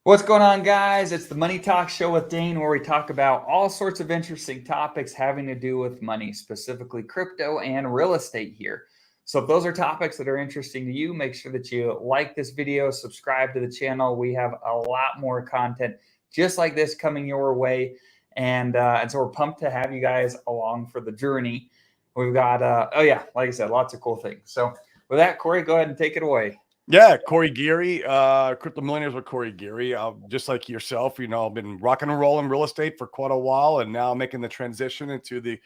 What's going on, guys? It's the Money Talk Show with Dane, where we talk about all sorts of interesting topics having to do with money, specifically crypto and real estate here. So if those are topics that are interesting to you, make sure that you like this video, subscribe to the channel. We have a lot more content just like this coming your way. And so we're pumped to have you guys along for the journey. We've got, like I said, lots of cool things. So with that, Corey, go ahead and take it away. Yeah, Corey Geary, Crypto Millionaires with Corey Geary. Just like yourself, I've been rocking and rolling real estate for quite a while, and now making the transition into the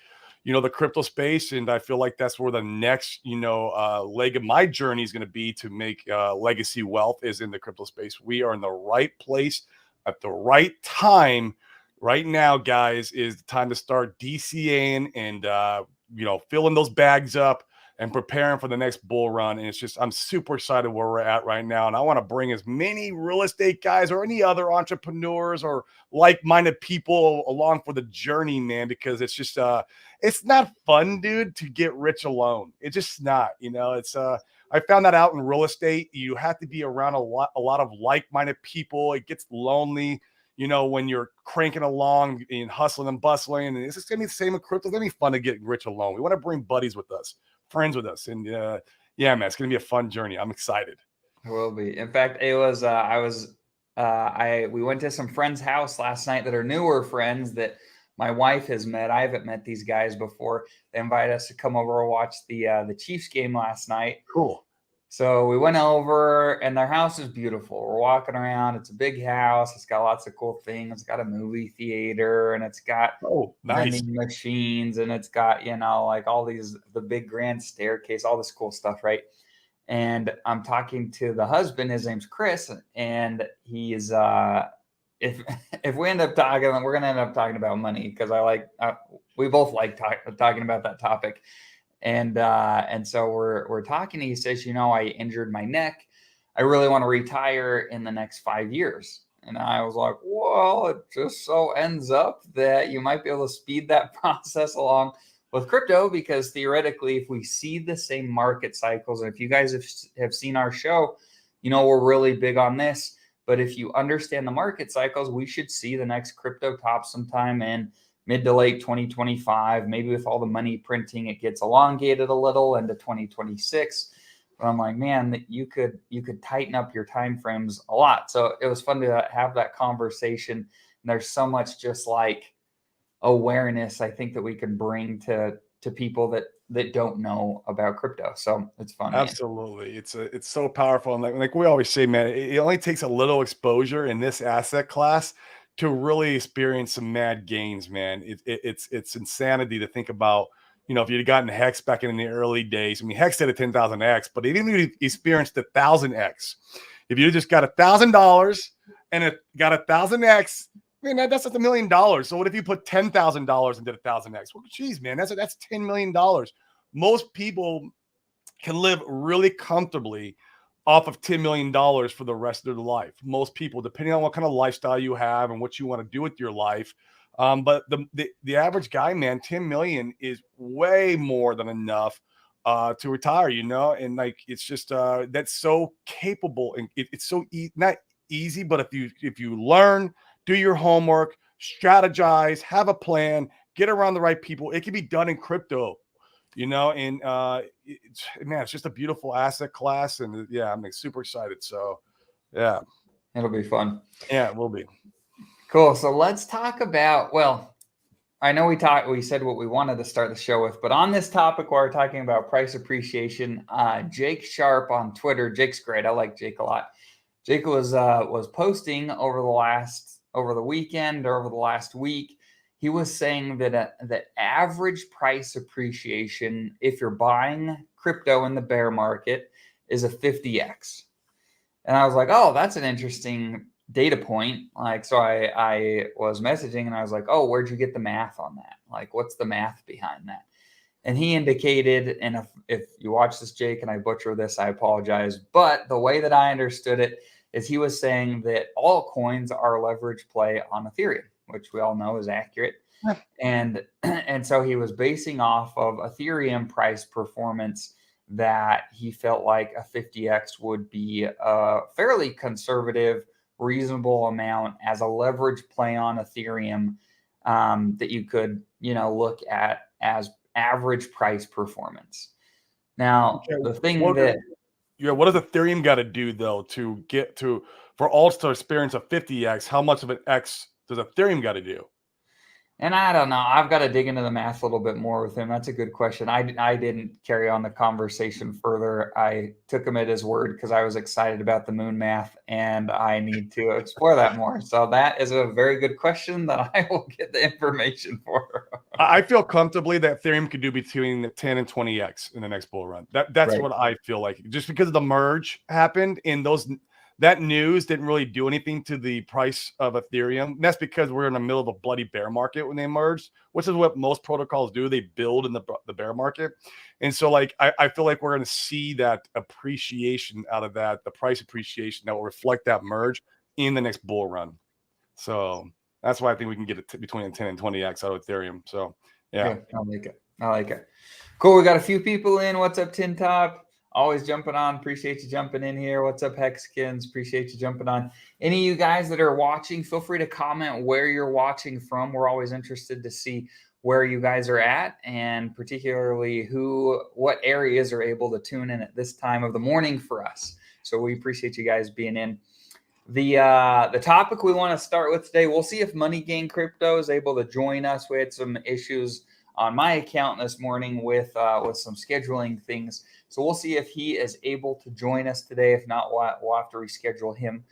crypto space. And I feel like that's where the next, leg of my journey is going to be to make legacy wealth is in the crypto space. We are in the right place at the right time. Right now, guys, is the time to start DCAing and, filling those bags up and preparing for the next bull run. And it's just, I'm super excited where we're at right now. And I want to bring as many real estate guys or any other entrepreneurs or like-minded people along for the journey, man, because it's just, it's not fun, dude, to get rich alone. It's just not, I found that out in real estate. You have to be around a lot of like-minded people. It gets lonely, when you're cranking along and hustling and bustling. And it's just going to be the same with crypto. It's going to be fun to get rich alone. We want to bring buddies with us, friends with us, and yeah, man, it's gonna be a fun journey. I'm excited. It will be. In fact, it was we went to some friends' house last night that are newer friends that my wife has met. I haven't met these guys before. They invited us to come over and watch the Chiefs game last night. Cool. So we went over, and their house is beautiful. We're walking around. It's a big house. It's got lots of cool things. It's got a movie theater, and it's got vending machines, and it's got, like all the big grand staircase, all this cool stuff, right? And I'm talking to the husband. His name's Chris, and he is if we end up talking, we're gonna end up talking about money, because we both like talking about that topic. And so we're talking. He says, I injured my neck. I really want to retire in the next 5 years. And I was like, well, it just so ends up that you might be able to speed that process along with crypto, because theoretically, if we see the same market cycles, and if you guys have seen our show, we're really big on this. But if you understand the market cycles, we should see the next crypto top sometime in mid to late 2025. Maybe with all the money printing, it gets elongated a little into 2026. But I'm like, man, that you could tighten up your time frames a lot. So it was fun to have that conversation. And there's so much just like awareness, I think, that we can bring to people that don't know about crypto. So it's fun. Absolutely. Man. It's so powerful. And like we always say, man, it only takes a little exposure in this asset class to really experience some mad gains, man. It's insanity to think about, if you'd gotten Hex back in the early days. I mean, Hex did a 10,000x, but he didn't experienced the 1,000x. If you just got $1,000 and it got 1,000x, man, that's $1 million. So what if you put $10,000 into 1,000x? Well, geez, man, that's $10 million. Most people can live really comfortably off of $10 million for the rest of their life. Most people, depending on what kind of lifestyle you have and what you want to do with your life. But the average guy, man, 10 million is way more than enough to retire, and like, it's just, that's so capable, and it's so not easy, but if you learn, do your homework, strategize, have a plan, get around the right people, it can be done in crypto. And it's just a beautiful asset class. And yeah, I'm super excited. So yeah, it'll be fun. Yeah, it will be. Cool. So let's talk about, I know we said what we wanted to start the show with, but on this topic where we're talking about price appreciation, Jake Sharp on Twitter, Jake's great. I like Jake a lot. Jake was posting over the weekend or over the last week. He was saying that the average price appreciation, if you're buying crypto in the bear market, is a 50x. And I was like, oh, that's an interesting data point. Like, so I was messaging and I was like, oh, where'd you get the math on that? Like, what's the math behind that? And he indicated, and if you watch this, Jake, and I butcher this, I apologize. But the way that I understood it is he was saying that all coins are a leverage play on Ethereum, which we all know is accurate. And so he was basing off of Ethereum price performance that he felt like a 50x would be a fairly conservative reasonable amount as a leverage play on Ethereum that you could, look at as average price performance. Now, the thing that what does Ethereum got to do though to get to for alts to experience a 50x? How much of an X does Ethereum got to do? And I don't know. I've got to dig into the math a little bit more with him. That's a good question. I didn't carry on the conversation further. I took him at his word because I was excited about the moon math, and I need to explore that more. So that is a very good question that I will get the information for. I feel comfortably that Ethereum could do between 10 and 20x in the next bull run. That's right. What I feel like. Just because the merge happened and that news didn't really do anything to the price of Ethereum. And that's because we're in the middle of a bloody bear market when they merged, which is what most protocols do. They build in the bear market. And so like I feel like we're going to see that appreciation out of that, the price appreciation that will reflect that merge in the next bull run. So that's why I think we can get it between 10 and 20x out of Ethereum. So yeah. I like it. Cool. We got a few people in. What's up, Tin Top? Always jumping on. Appreciate you jumping in here. What's up, Hexkins? Appreciate you jumping on. Any of you guys that are watching, feel free to comment where you're watching from. We're always interested to see where you guys are at, and particularly what areas are able to tune in at this time of the morning for us. So we appreciate you guys being in. The topic we want to start with today, we'll see if Money Gain Crypto is able to join us. We had some issues on my account this morning with some scheduling things. So we'll see if he is able to join us today. If not, we'll have to reschedule him.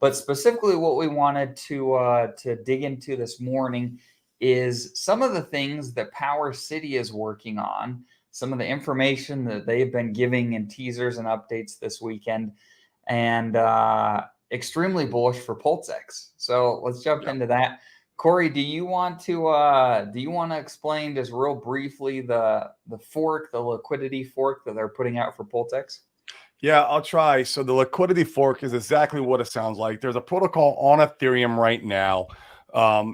But specifically what we wanted to dig into this morning is some of the things that Power City is working on, some of the information that they've been giving in teasers and updates this weekend, and extremely bullish for Pulsechain. So let's jump into that. Corey, do you want to explain just real briefly the fork, the liquidity fork that they're putting out for Pulsechain? Yeah, I'll try. So the liquidity fork is exactly what it sounds like. There's a protocol on Ethereum right now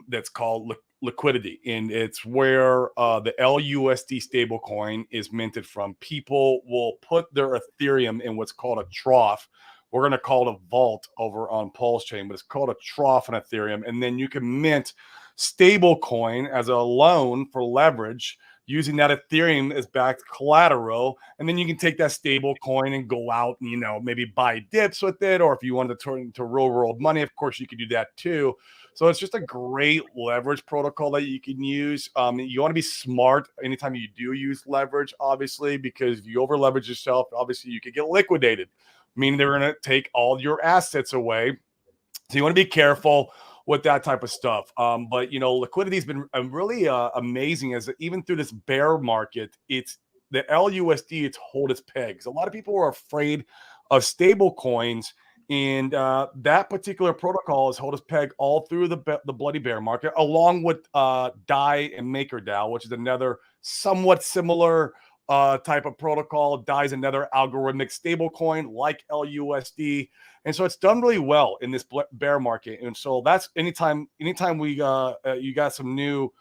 that's called liquidity, and it's where the LUSD stablecoin is minted from. People will put their Ethereum in what's called a trough. We're going to call it a vault over on Pulsechain, but it's called a trough on Ethereum. And then you can mint stablecoin as a loan for leverage using that Ethereum as backed collateral. And then you can take that stable coin and go out and, maybe buy dips with it. Or if you wanted to turn into real world money, of course, you could do that too. So it's just a great leverage protocol that you can use. You want to be smart anytime you do use leverage, obviously, because if you over leverage yourself, obviously you could get liquidated, meaning they're going to take all your assets away. So you want to be careful with that type of stuff. But liquidity has been really amazing, as even through this bear market, it's the LUSD, it's hold its pegs. A lot of people are afraid of stable coins, and that particular protocol is hold its peg all through the bloody bear market, along with DAI and MakerDAO, which is another somewhat similar type of protocol. DAI is another algorithmic stable coin like LUSD. And so it's done really well in this bear market. And so that's anytime we you got some new,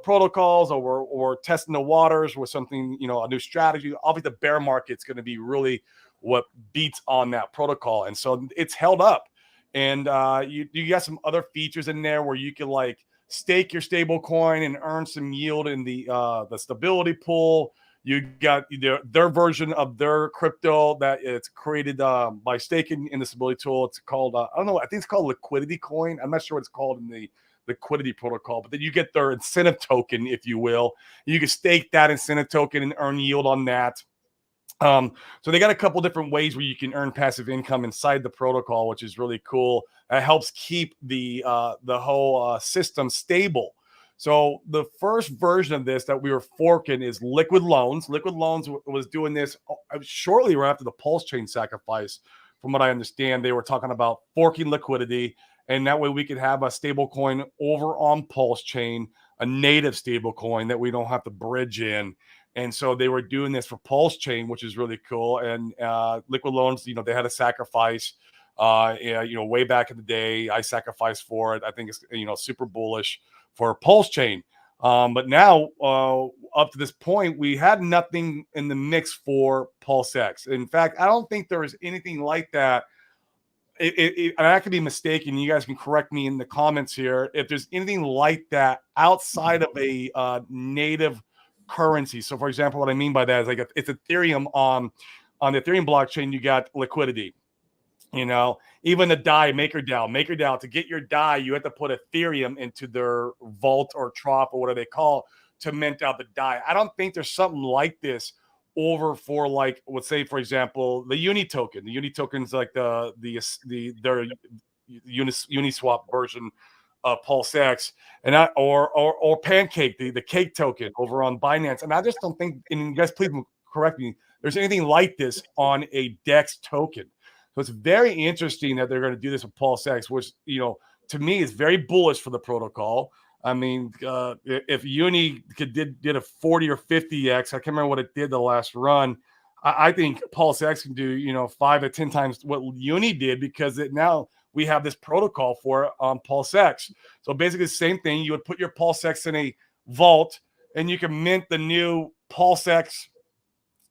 protocols, or we're testing the waters with something, a new strategy, obviously the bear market's going to be really what beats on that protocol. And so it's held up. And you got some other features in there where you can like stake your stable coin and earn some yield in the stability pool. You got their version of their crypto that it's created by staking in the stability tool. It's called, I don't know, I think it's called Liquidity Coin. I'm not sure what it's called in the liquidity protocol, but then you get their incentive token, if you will. You can stake that incentive token and earn yield on that. So they got a couple different ways where you can earn passive income inside the protocol, which is really cool. It helps keep the whole system stable. So the first version of this that we were forking is Liquid Loans. Liquid Loans was doing this shortly right after the Pulsechain sacrifice. From what I understand, they were talking about forking liquidity, and that way we could have a stable coin over on Pulsechain, a native stable coin that we don't have to bridge in. And so they were doing this for Pulsechain, which is really cool. And Liquid Loans, they had a sacrifice, way back in the day. I sacrificed for it. I think it's, super bullish for Pulsechain. But now, up to this point, we had nothing in the mix for Pulsechain. In fact, I don't think there is anything like that and I could be mistaken. You guys can correct me in the comments here if there's anything like that outside of a native currency. So, for example, what I mean by that is like it's Ethereum on the Ethereum blockchain. You got liquidity. You know, even the DAI, MakerDAO, to get your DAI, you have to put Ethereum into their vault or trough or whatever they call to mint out the DAI. I don't think there's something like this over for like, let's say, for example, the Uni token. The Uni token's like their Uniswap version of PulseX, and or Pancake, the cake token over on Binance. And I just don't think, and you guys please correct me, there's anything like this on a DEX token. So it's very interesting that they're going to do this with PulseX, which, you know, to me is very bullish for the protocol. I mean, if Uni did a 40 or 50x, I can't remember what it did the last run. I think PulseX can do, you know, 5 to 10 times what Uni did, because now we have this protocol for it on PulseX. So basically the same thing. You would put your PulseX in a vault, and you can mint the new PulseX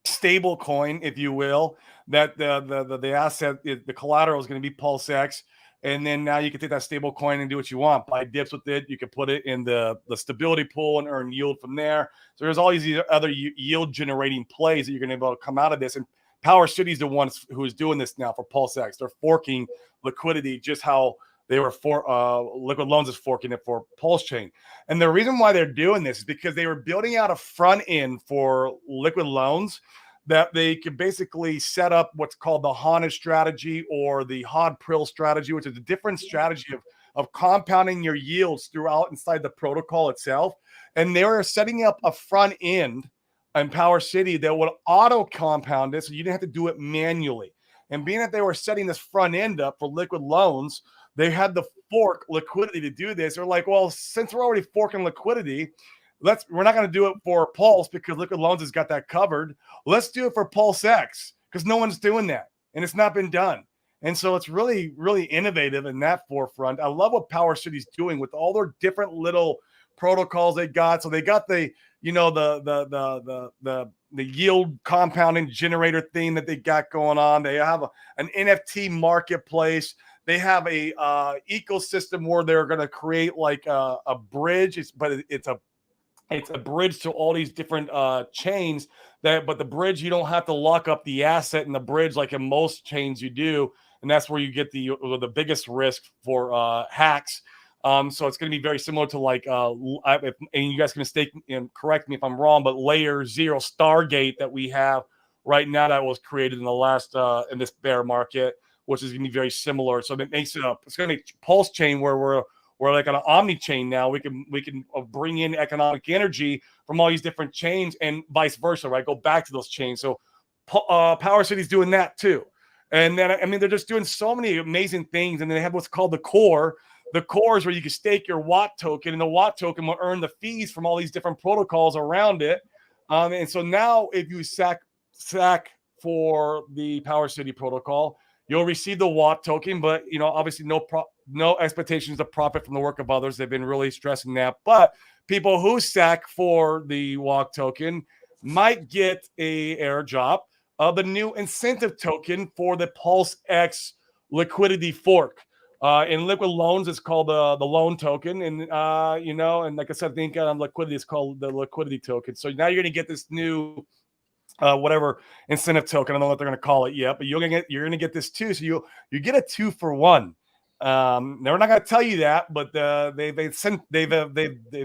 stable coin, if you will, that the asset, the collateral is going to be PulseX. And then now you can take that stable coin and do what you want. Buy dips with it. You can put it in the stability pool and earn yield from there. So there's all these other yield generating plays that you're going to be able to come out of this. And Power City is the ones who is doing this now for PulseX. They're forking liquidity, just how they were for Liquid Loans is forking it for Pulsechain. And the reason why they're doing this is because they were building out a front end for Liquid Loans that they could basically set up what's called the HONA strategy or the HOD-PRIL strategy, which is a different strategy of compounding your yields throughout inside the protocol itself. And they were setting up a front end in Power City that would auto compound it, so you didn't have to do it manually. And being that they were setting this front end up for Liquid Loans, they had to fork liquidity to do this. They're like, well, since we're already forking liquidity, we're not going to do it for Pulse because Liquid Loans has got that covered. Let's do it for PulseX because no one's doing that, and it's not been done. And so it's really, really innovative in that forefront. I love what Power City's doing with all their different little protocols they got. So they got the, you know, the yield compounding generator thing that they got going on. They have an NFT marketplace. They have a ecosystem where they're going to create like a bridge. It's a bridge to all these different chains. But the bridge, you don't have to lock up the asset in the bridge like in most chains you do, and that's where you get the biggest risk for hacks. So it's going to be very similar to like, and you guys can mistake and correct me if I'm wrong, but Layer 0 Stargate that we have right now that was created in the last in this bear market, which is going to be very similar. So it makes it up. It's going to be Pulsechain where we're like on an omni chain now. We can bring in economic energy from all these different chains and vice versa, right? Go back to those chains. So Power City's doing that too. And then, I mean, they're just doing so many amazing things. And then they have what's called the core. The core is where you can stake your Watt token, and the Watt token will earn the fees from all these different protocols around it. And so now if you sack for the Power City protocol, you'll receive the Watt token, but, you know, obviously no expectations of profit from the work of others. They've been really stressing that. But people who sack for the Watt token might get a airdrop of the new incentive token for the PulseX liquidity fork. In Liquid Loans, it's called the loan token. And, you know, and like I said, I think on liquidity, it's called the liquidity token. So now you're going to get this new whatever incentive token. I don't know what they're going to call it yet, but you're going to get this too. So you get a 2-for-1. They're not going to tell you that, but they've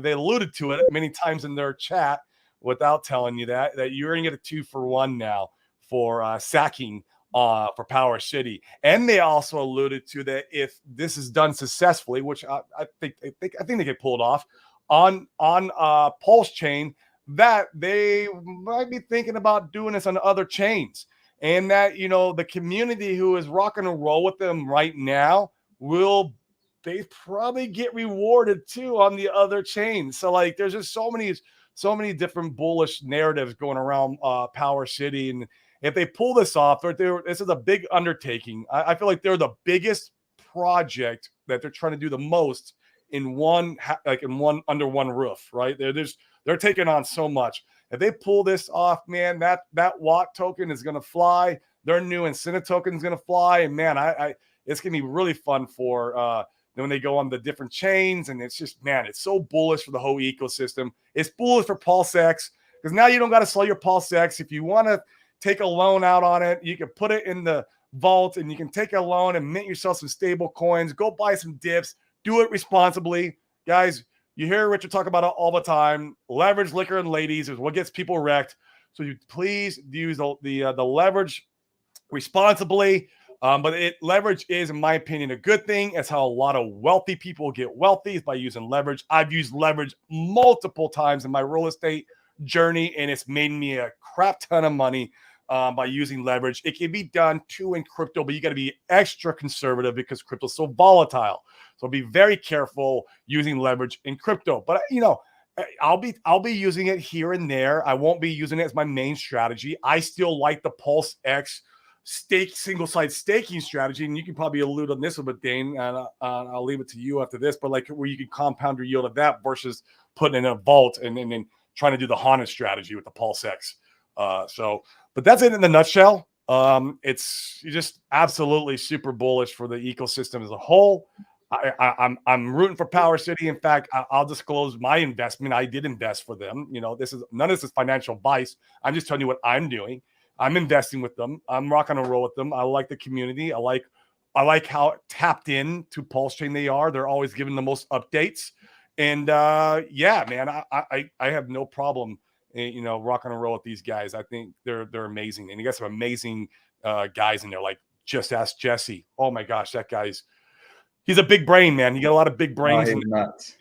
alluded to it many times in their chat without telling you that you're going to get a 2-for-1 now for sacking for Power City. And they also alluded to that if this is done successfully, which I think they get pulled off on Pulsechain, that they might be thinking about doing this on other chains, and that, you know, the community who is rocking and roll with them right now they probably get rewarded too on the other chains. So like, there's just so many different bullish narratives going around Power City, and if they pull this off, this is a big undertaking. I feel like they're the biggest project that they're trying to do the most in under one roof, right? They're taking on so much. If they pull this off, man, that Watt token is going to fly. Their new incentive token is going to fly. And man, It's going to be really fun for when they go on the different chains. And it's just, man, it's so bullish for the whole ecosystem. It's bullish for Pulsechain because now you don't got to sell your Pulsechain. If you want to take a loan out on it, you can put it in the vault and you can take a loan and mint yourself some stable coins. Go buy some dips. Do it responsibly. Guys, you hear Richard talk about it all the time. Leverage, liquor, and ladies is what gets people wrecked. So you please use the leverage responsibly. But leverage is, in my opinion, a good thing. It's how a lot of wealthy people get wealthy, is by using leverage. I've used leverage multiple times in my real estate journey, and it's made me a crap ton of money by using leverage. It can be done too in crypto, but you got to be extra conservative because crypto is so volatile. So be very careful using leverage in crypto. But I'll be using it here and there. I won't be using it as my main strategy. I still like the Pulsechain single site staking strategy, and you can probably allude on this a bit, Dane, and I'll leave it to you after this, but like where you can compound your yield of that versus putting in a vault and then trying to do the haunted strategy with the Pulsechain. But that's it in the nutshell. It's just absolutely super bullish for the ecosystem as a whole. I'm rooting for Power City. In fact, I'll disclose my investment. I did invest for them. None of this is financial advice. I'm just telling you what I'm doing. I'm investing with them. I'm rocking and roll with them. I like the community. I like how tapped in to Pulsechain they are. They're always giving the most updates. And yeah, man, I have no problem, rocking and roll with these guys. I think they're amazing. And you got some amazing guys in there, like Just Ask Jesse. Oh my gosh, he's a big brain, man. You got a lot of big brains. He's nuts.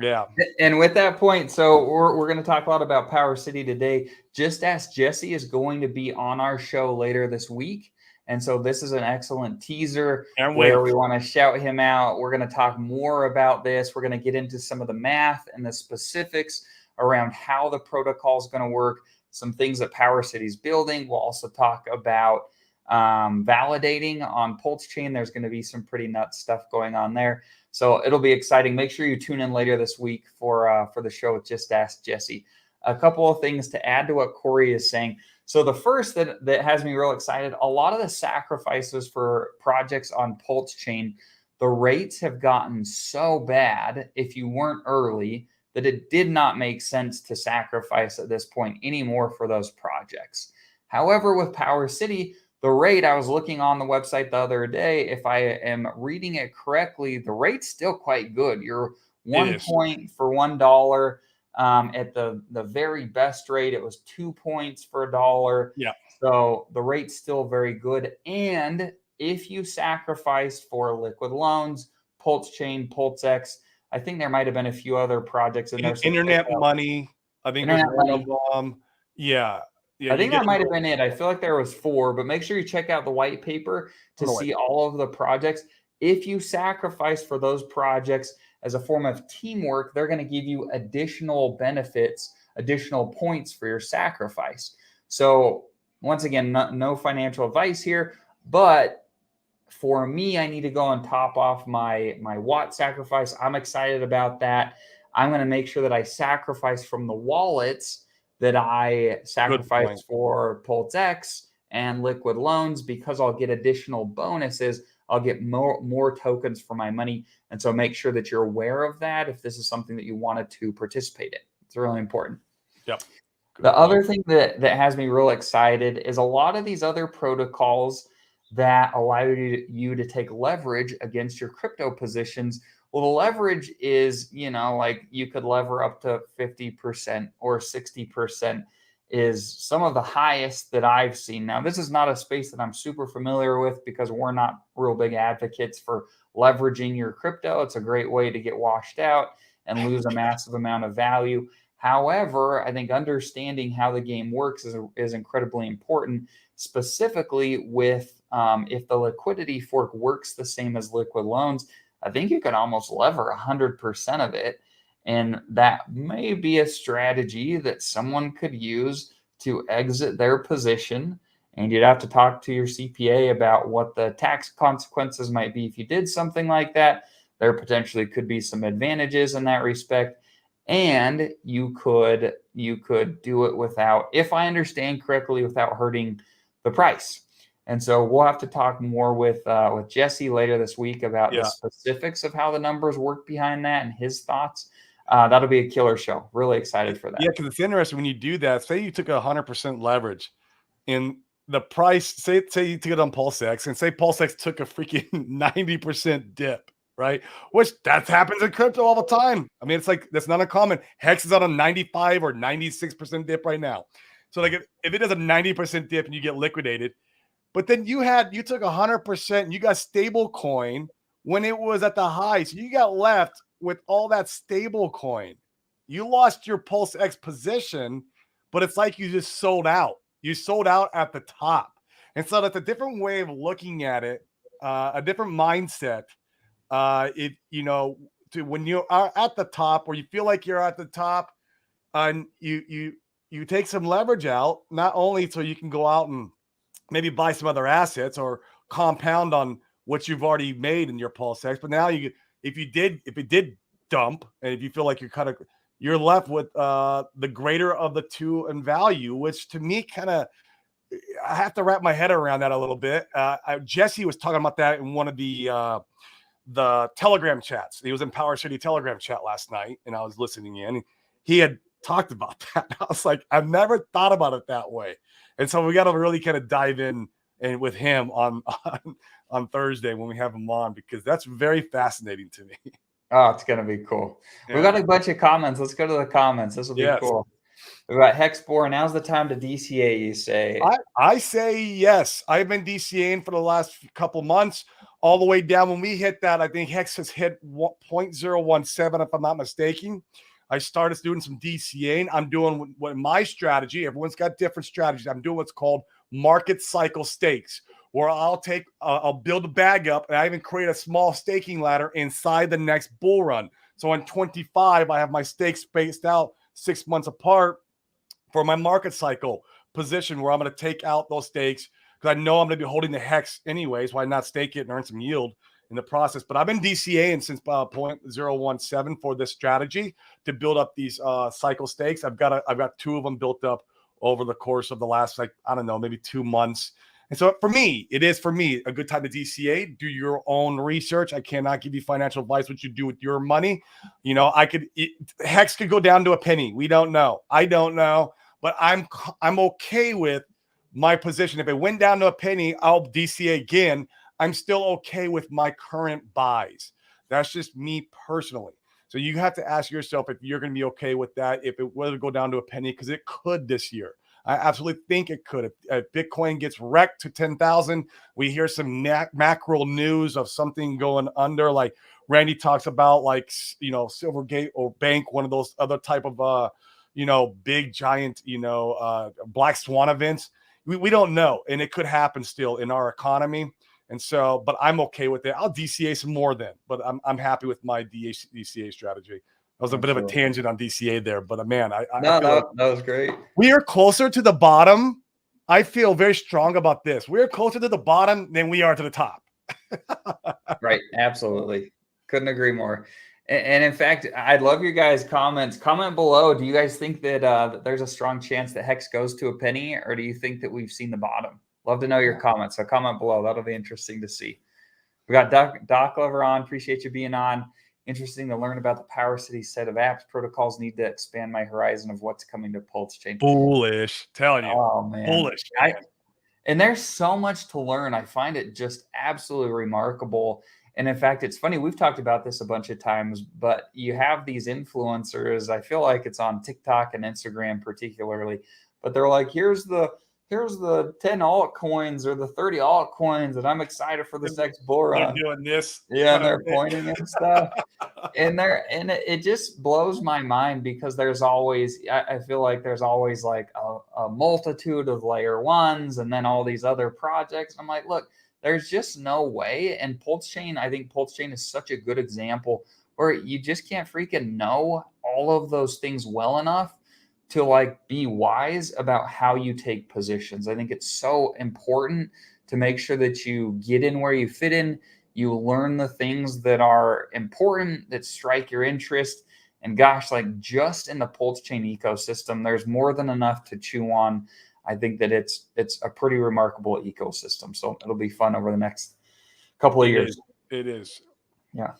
Yeah. And with that point, so we're going to talk a lot about Power City today. Just Ask Jesse is going to be on our show later this week. And so this is an excellent teaser where we want to shout him out. We're going to talk more about this. We're going to get into some of the math and the specifics around how the protocol is going to work, some things that Power City's building. We'll also talk about validating on Pulsechain. There's going to be some pretty nuts stuff going on there. So it'll be exciting. Make sure you tune in later this week for the show with Just Ask Jesse. A couple of things to add to what Corey is saying. So the first that has me real excited, a lot of the sacrifices for projects on Pulsechain, the rates have gotten so bad if you weren't early that it did not make sense to sacrifice at this point anymore for those projects. However, with Power City, the rate, I was looking on the website the other day, if I am reading it correctly, the rate's still quite good. You're 1 point for $1. At the very best rate, it was 2 points for $1. Yeah. So the rate's still very good. And if you sacrifice for liquid loans, Pulsechain, Pulsechain, I think there might have been a few other projects in there. Internet money, I think was one of them. Yeah. I think that might have been it. I feel like there was 4, but make sure you check out the white paper to see all of the projects. If you sacrifice for those projects as a form of teamwork, they're going to give you additional benefits, additional points for your sacrifice. So once again, no financial advice here, but for me, I need to go and top off my watt sacrifice. I'm excited about that. I'm going to make sure that I sacrifice from the wallets that I sacrifice for Pulsechain and liquid loans, because I'll get additional bonuses. I'll get more tokens for my money. And so make sure that you're aware of that if this is something that you wanted to participate in. It's really important. Yep. The other thing that has me real excited is a lot of these other protocols that allow you to take leverage against your crypto positions. Well, the leverage is, like you could lever up to 50% or 60% is some of the highest that I've seen. Now, this is not a space that I'm super familiar with because we're not real big advocates for leveraging your crypto. It's a great way to get washed out and lose a massive amount of value. However, I think understanding how the game works is incredibly important, specifically with if the liquidity fork works the same as liquid loans. I think you can almost lever 100% of it. And that may be a strategy that someone could use to exit their position. And you'd have to talk to your CPA about what the tax consequences might be if you did something like that. There potentially could be some advantages in that respect. And you could do it without, if I understand correctly, without hurting the price. And so we'll have to talk more with Jesse later this week about the specifics of how the numbers work behind that and his thoughts. That'll be a killer show. Really excited for that. Yeah, because it's interesting when you do that. Say you took 100% leverage in the price. Say you took it on Pulsex, and say Pulsex took a freaking 90% dip, right? Which that happens in crypto all the time. I mean, it's like that's not uncommon. Hex is on a 95 or 96% dip right now. So like if it does a 90% dip and you get liquidated, but then you took 100% and you got stable coin when it was at the high. So you got left with all that stable coin. You lost your Pulse X position, but it's like you just sold out. You sold out at the top. And so that's a different way of looking at it, a different mindset. When you are at the top or you feel like you're at the top, and you take some leverage out, not only so you can go out and maybe buy some other assets or compound on what you've already made in your Pulse X. But now if it did dump, and if you feel like you're left with the greater of the two in value, which to me I have to wrap my head around that a little bit. Jesse was talking about that in one of the Telegram chats. He was in Power City Telegram chat last night, and I was listening in. He had talked about that. I was like, I've never thought about it that way. And so we got to really kind of dive in and with him on Thursday when we have him on, because that's very fascinating to me. Oh, it's going to be cool. Yeah. We got a bunch of comments. Let's go to the comments. This will be cool. We got Hexbore. Now's the time to DCA, you say? I say yes. I've been DCAing for the last couple months, all the way down. When we hit that, I think Hex has hit 0.017, if I'm not mistaken. I started doing some DCAing. I'm doing what my strategy, everyone's got different strategies. I'm doing what's called market cycle stakes, where I'll build a bag up, and I even create a small staking ladder inside the next bull run. So in 25, I have my stakes spaced out 6 months apart for my market cycle position, where I'm going to take out those stakes because I know I'm going to be holding the Hex anyways. Why not stake it and earn some yield in the process? But I've been DCAing since 0.017 for this strategy to build up these cycle stakes. I've got 2 of them built up over the course of the last, maybe 2 months. And so for me, it is a good time to DCA. Do your own research. I cannot give you financial advice what you do with your money. Hex could go down to a penny. We don't know. I don't know, but I'm okay with my position. If it went down to a penny, I'll DCA again. I'm still okay with my current buys. That's just me personally. So you have to ask yourself if you're going to be okay with that, if it were to go down to a penny, because it could this year. I absolutely think it could. If Bitcoin gets wrecked to 10,000, we hear some macro news of something going under, like Randy talks about, Silvergate or Bank, one of those other type of, big giant, black swan events. We don't know. And it could happen still in our economy. And so, but I'm okay with it. I'll DCA some more then, but I'm happy with my DCA strategy. That was a bit of a tangent on DCA there, but man, that was great. We are closer to the bottom. I feel very strong about this. We're closer to the bottom than we are to the top. Right. Absolutely. Couldn't agree more. And in fact, I'd love your guys' comments. Comment below. Do you guys think that there's a strong chance that Hex goes to a penny, or do you think that we've seen the bottom? Love to know your comments. So comment below. That'll be interesting to see. We got Doc Lover on. Appreciate you being on. Interesting to learn about the Power City set of apps. Protocols need to expand my horizon of what's coming to Pulsechain. Bullish. Telling you. Oh, man. Bullish. And there's so much to learn. I find it just absolutely remarkable. And in fact, it's funny, we've talked about this a bunch of times, but you have these influencers. I feel like it's on TikTok and Instagram particularly, but they're like, here's the 10 altcoins or the 30 altcoins, and I'm excited for this next bull run. They're doing this. Yeah, and they're pointing and stuff. and it just blows my mind, because there's always, I feel like there's always like a multitude of layer ones and then all these other projects. I'm like, look, there's just no way. And Pulsechain, I think Pulsechain is such a good example where you just can't freaking know all of those things well enough to be wise about how you take positions. I think it's so important to make sure that you get in where you fit in. You learn the things that are important, that strike your interest. And gosh, just in the Pulsechain ecosystem, there's more than enough to chew on. I think that it's a pretty remarkable ecosystem. So it'll be fun over the next couple of years. It is. Yeah.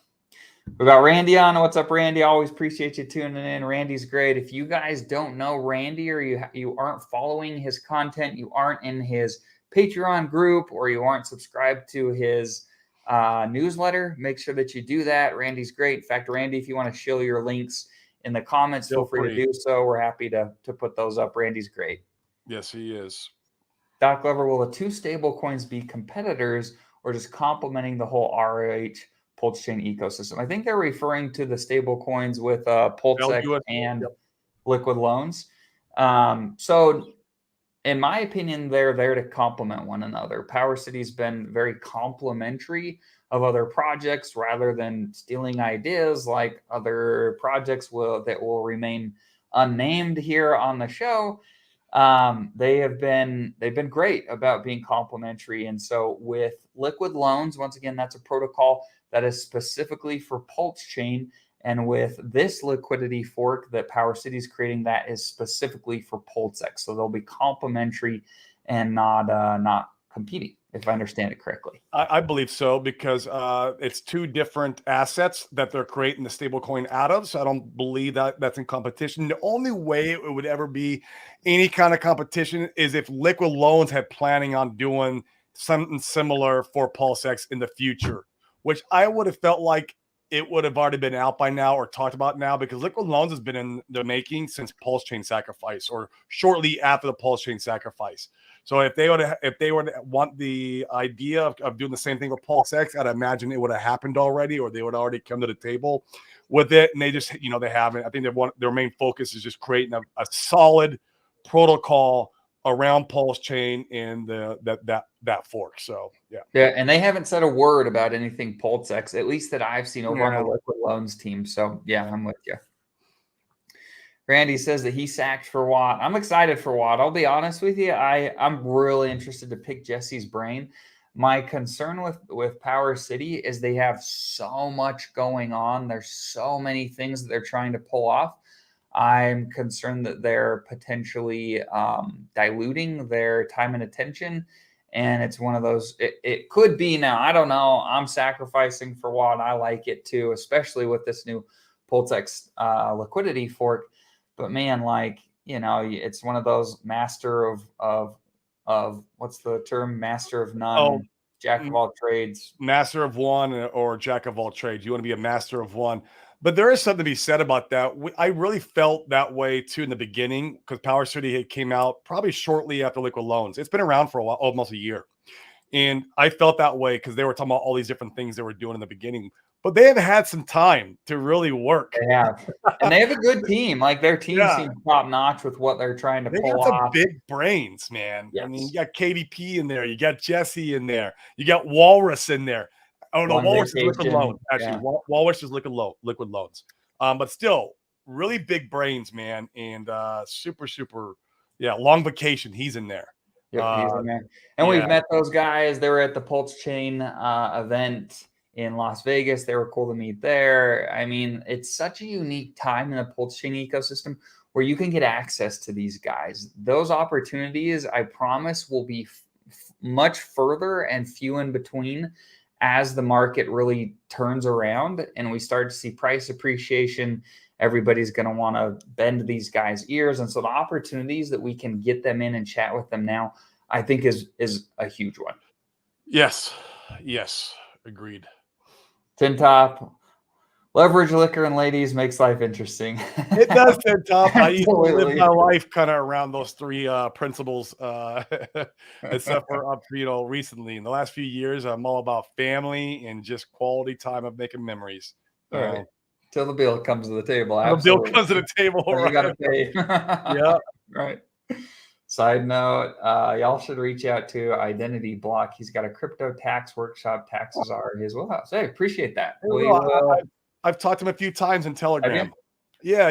We got Randy on. What's up, Randy? Always appreciate you tuning in. Randy's great. If you guys don't know Randy, or you aren't following his content, you aren't in his Patreon group, or you aren't subscribed to his newsletter, make sure that you do that. Randy's great. In fact, Randy, if you want to show your links in the comments, feel free to do so. We're happy to put those up. Randy's great. Yes, he is. Doc Glover, will the two stable coins be competitors or just complementing the whole RH Pulsechain ecosystem? I think they're referring to the stable coins with Pulsechain and Liquid Loans. So in my opinion, they're there to complement one another. Power City's been very complimentary of other projects rather than stealing ideas like other projects that will remain unnamed here on the show. They've been great about being complimentary. And so with Liquid Loans, once again, that's a protocol that is specifically for Pulsechain. And with this liquidity fork that Power City is creating, that is specifically for Pulsex. So they'll be complementary and not competing, if I understand it correctly. I believe so, because it's two different assets that they're creating the stablecoin out of. So I don't believe that that's in competition. The only way it would ever be any kind of competition is if Liquid Loans had planning on doing something similar for Pulsex in the future, which I would have felt like it would have already been out by now or talked about now, because Liquid Loans has been in the making since Pulsechain sacrifice, or shortly after the Pulsechain sacrifice. So if they would want the idea of doing the same thing with Pulsex, I'd imagine it would have happened already, or they would already come to the table with it. And they just, they haven't. I think their main focus is just creating a solid protocol around Pulsechain and that fork. So yeah, and they haven't said a word about anything Pulsex, at least that I've seen over on the Liquid Loans team. So yeah, I'm with you. Randy says that he sacked for Watt. I'm excited for Watt. I'll be honest with you. I'm really interested to pick Jesse's brain. My concern with Power City is they have so much going on. There's so many things that they're trying to pull off. I'm concerned that they're potentially diluting their time and attention. And it's one of those, it could be now. I don't know. I'm sacrificing for Watt. I like it too, especially with this new Pulsex liquidity fork. But man, it's one of those master of what's the term? Master of none, jack of all trades. Master of one or jack of all trades. You want to be a master of one. But there is something to be said about that. I really felt that way too in the beginning, because Power City came out probably shortly after Liquid Loans. It's been around for a while, almost a year. And I felt that way because they were talking about all these different things they were doing in the beginning. But they have had some time to really work. They have. And they have a good team. Like, their team seems top notch with what they're trying to pull off. They got some big brains, man. Yes. I mean, you got KDP in there. You got Jesse in there. You got Walrus in there. Oh, no, Walrus is Liquid Loans. Actually, Walrus is Liquid Loans. But still, really big brains, man. And super, long vacation. He's in there. Yep, he's in there. And we've met those guys. They were at the Pulsechain event in Las Vegas. They were cool to meet there. I mean, it's such a unique time in the Pulsechain ecosystem where you can get access to these guys. Those opportunities, I promise, will be much further and few in between as the market really turns around and we start to see price appreciation. Everybody's going to want to bend these guys' ears. And so the opportunities that we can get them in and chat with them now, I think is a huge one. Yes. Agreed. Tin Top, leverage, liquor, and ladies makes life interesting. It does, Tin Top. I used to live my life kind of around those three principles, except for recently. In the last few years, I'm all about family and just quality time of making memories. All right. Till the bill comes to the table. The bill comes to the table. Right. You got to pay. Yeah. Right. Side note, y'all should reach out to Identity Block. He's got a crypto tax workshop. Taxes are his wheelhouse. Hey, appreciate that. I've talked to him a few times in Telegram. Yeah.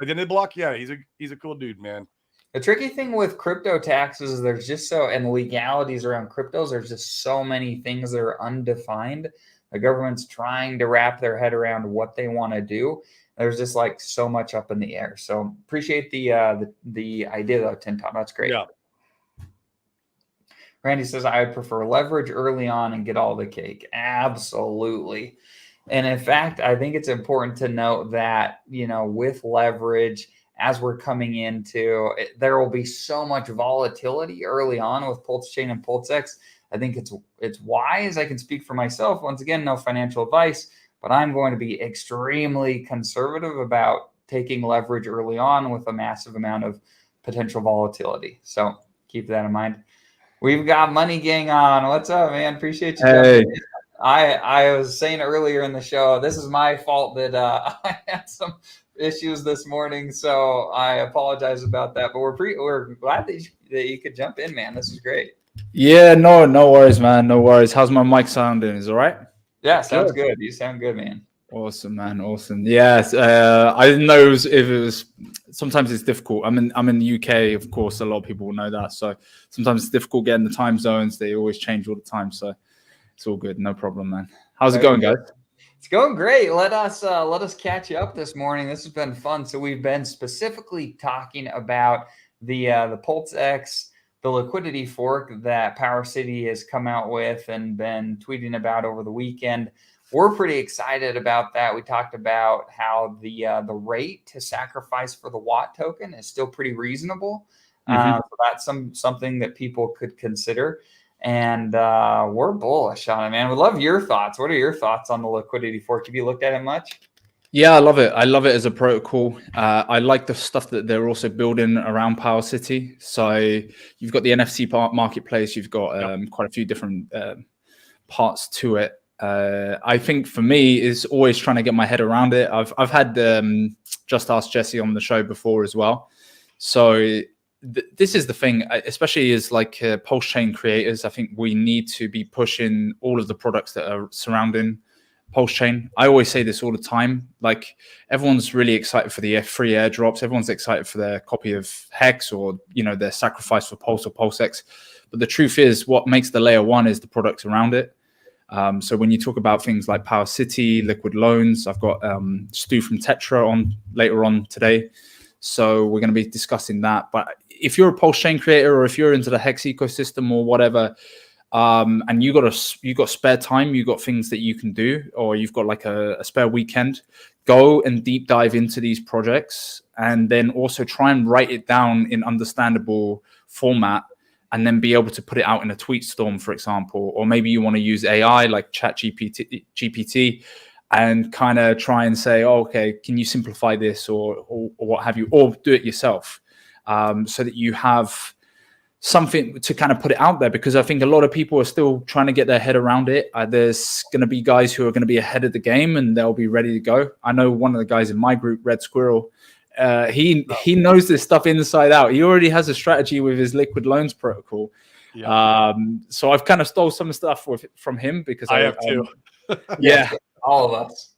Identity Block. Yeah, he's a cool dude, man. The tricky thing with crypto taxes is there's just and legalities around cryptos, there's just so many things that are undefined. The government's trying to wrap their head around what they want to do. There's just like so much up in the air. So appreciate the idea though, Tinton. That's great. Yeah. Randy says, I would prefer leverage early on and get all the cake. Absolutely. And in fact, I think it's important to note that, with leverage, as we're coming into it, there will be so much volatility early on with Pulsechain and Pulsex. I think it's wise. I can speak for myself. Once again, no financial advice, but I'm going to be extremely conservative about taking leverage early on with a massive amount of potential volatility. So keep that in mind. We've got Money Gang on. What's up, man? Appreciate you jumping in. I was saying earlier in the show, this is my fault that I had some issues this morning, so I apologize about that. But we're glad that you could jump in, man. This is great. Yeah, no worries, man. No worries. How's my mic sounding? Is it all right? Yeah, sounds good. You sound good, man. Awesome, man. Awesome. Yes, I didn't know if it was. Sometimes it's difficult. I'm in the UK, of course. A lot of people will know that. So sometimes it's difficult getting the time zones. They always change all the time. So it's all good. No problem, man. How's it going, guys? It's going great. Let us catch you up this morning. This has been fun. So we've been specifically talking about the Pulsex, the liquidity fork that Power City has come out with and been tweeting about over the weekend. We're pretty excited about that. We talked about how the rate to sacrifice for the Watt token is still pretty reasonable. So that's something that people could consider. And we're bullish on it, man. We'd love your thoughts. What are your thoughts on the liquidity fork? Have you looked at it much? Yeah, I love it. I love it as a protocol. I like the stuff that they're also building around Power City. So you've got the NFC marketplace. You've got quite a few different parts to it. I think for me is always trying to get my head around it. I've had Just Ask Jesse on the show before as well. So this is the thing, especially as like Pulsechain creators. I think we need to be pushing all of the products that are surrounding Pulsechain. I always say this all the time. Like everyone's really excited for the free airdrops. Everyone's excited for their copy of Hex or their sacrifice for Pulse or Pulsex. But the truth is, what makes the layer one is the products around it. So when you talk about things like Power City, liquid loans, I've got Stu from Tetra on later on today. So we're going to be discussing that. But if you're a Pulsechain creator or if you're into the Hex ecosystem or whatever, and you got spare time, you got things that you can do, or you've got like a spare weekend, go and deep dive into these projects and then also try and write it down in understandable format. And then be able to put it out in a tweet storm, for example, or maybe you want to use AI like GPT and kind of try and say, oh, okay, can you simplify this or what have you, or do it yourself, so that you have something to kind of put it out there, because I think a lot of people are still trying to get their head around it. There's going to be guys who are going to be ahead of the game and they'll be ready to go. I know one of the guys in my group, Red Squirrel, he knows this stuff inside out. He already has a strategy with his liquid loans protocol. So I've kind of stole some stuff from him because I have too. Yeah, all of us.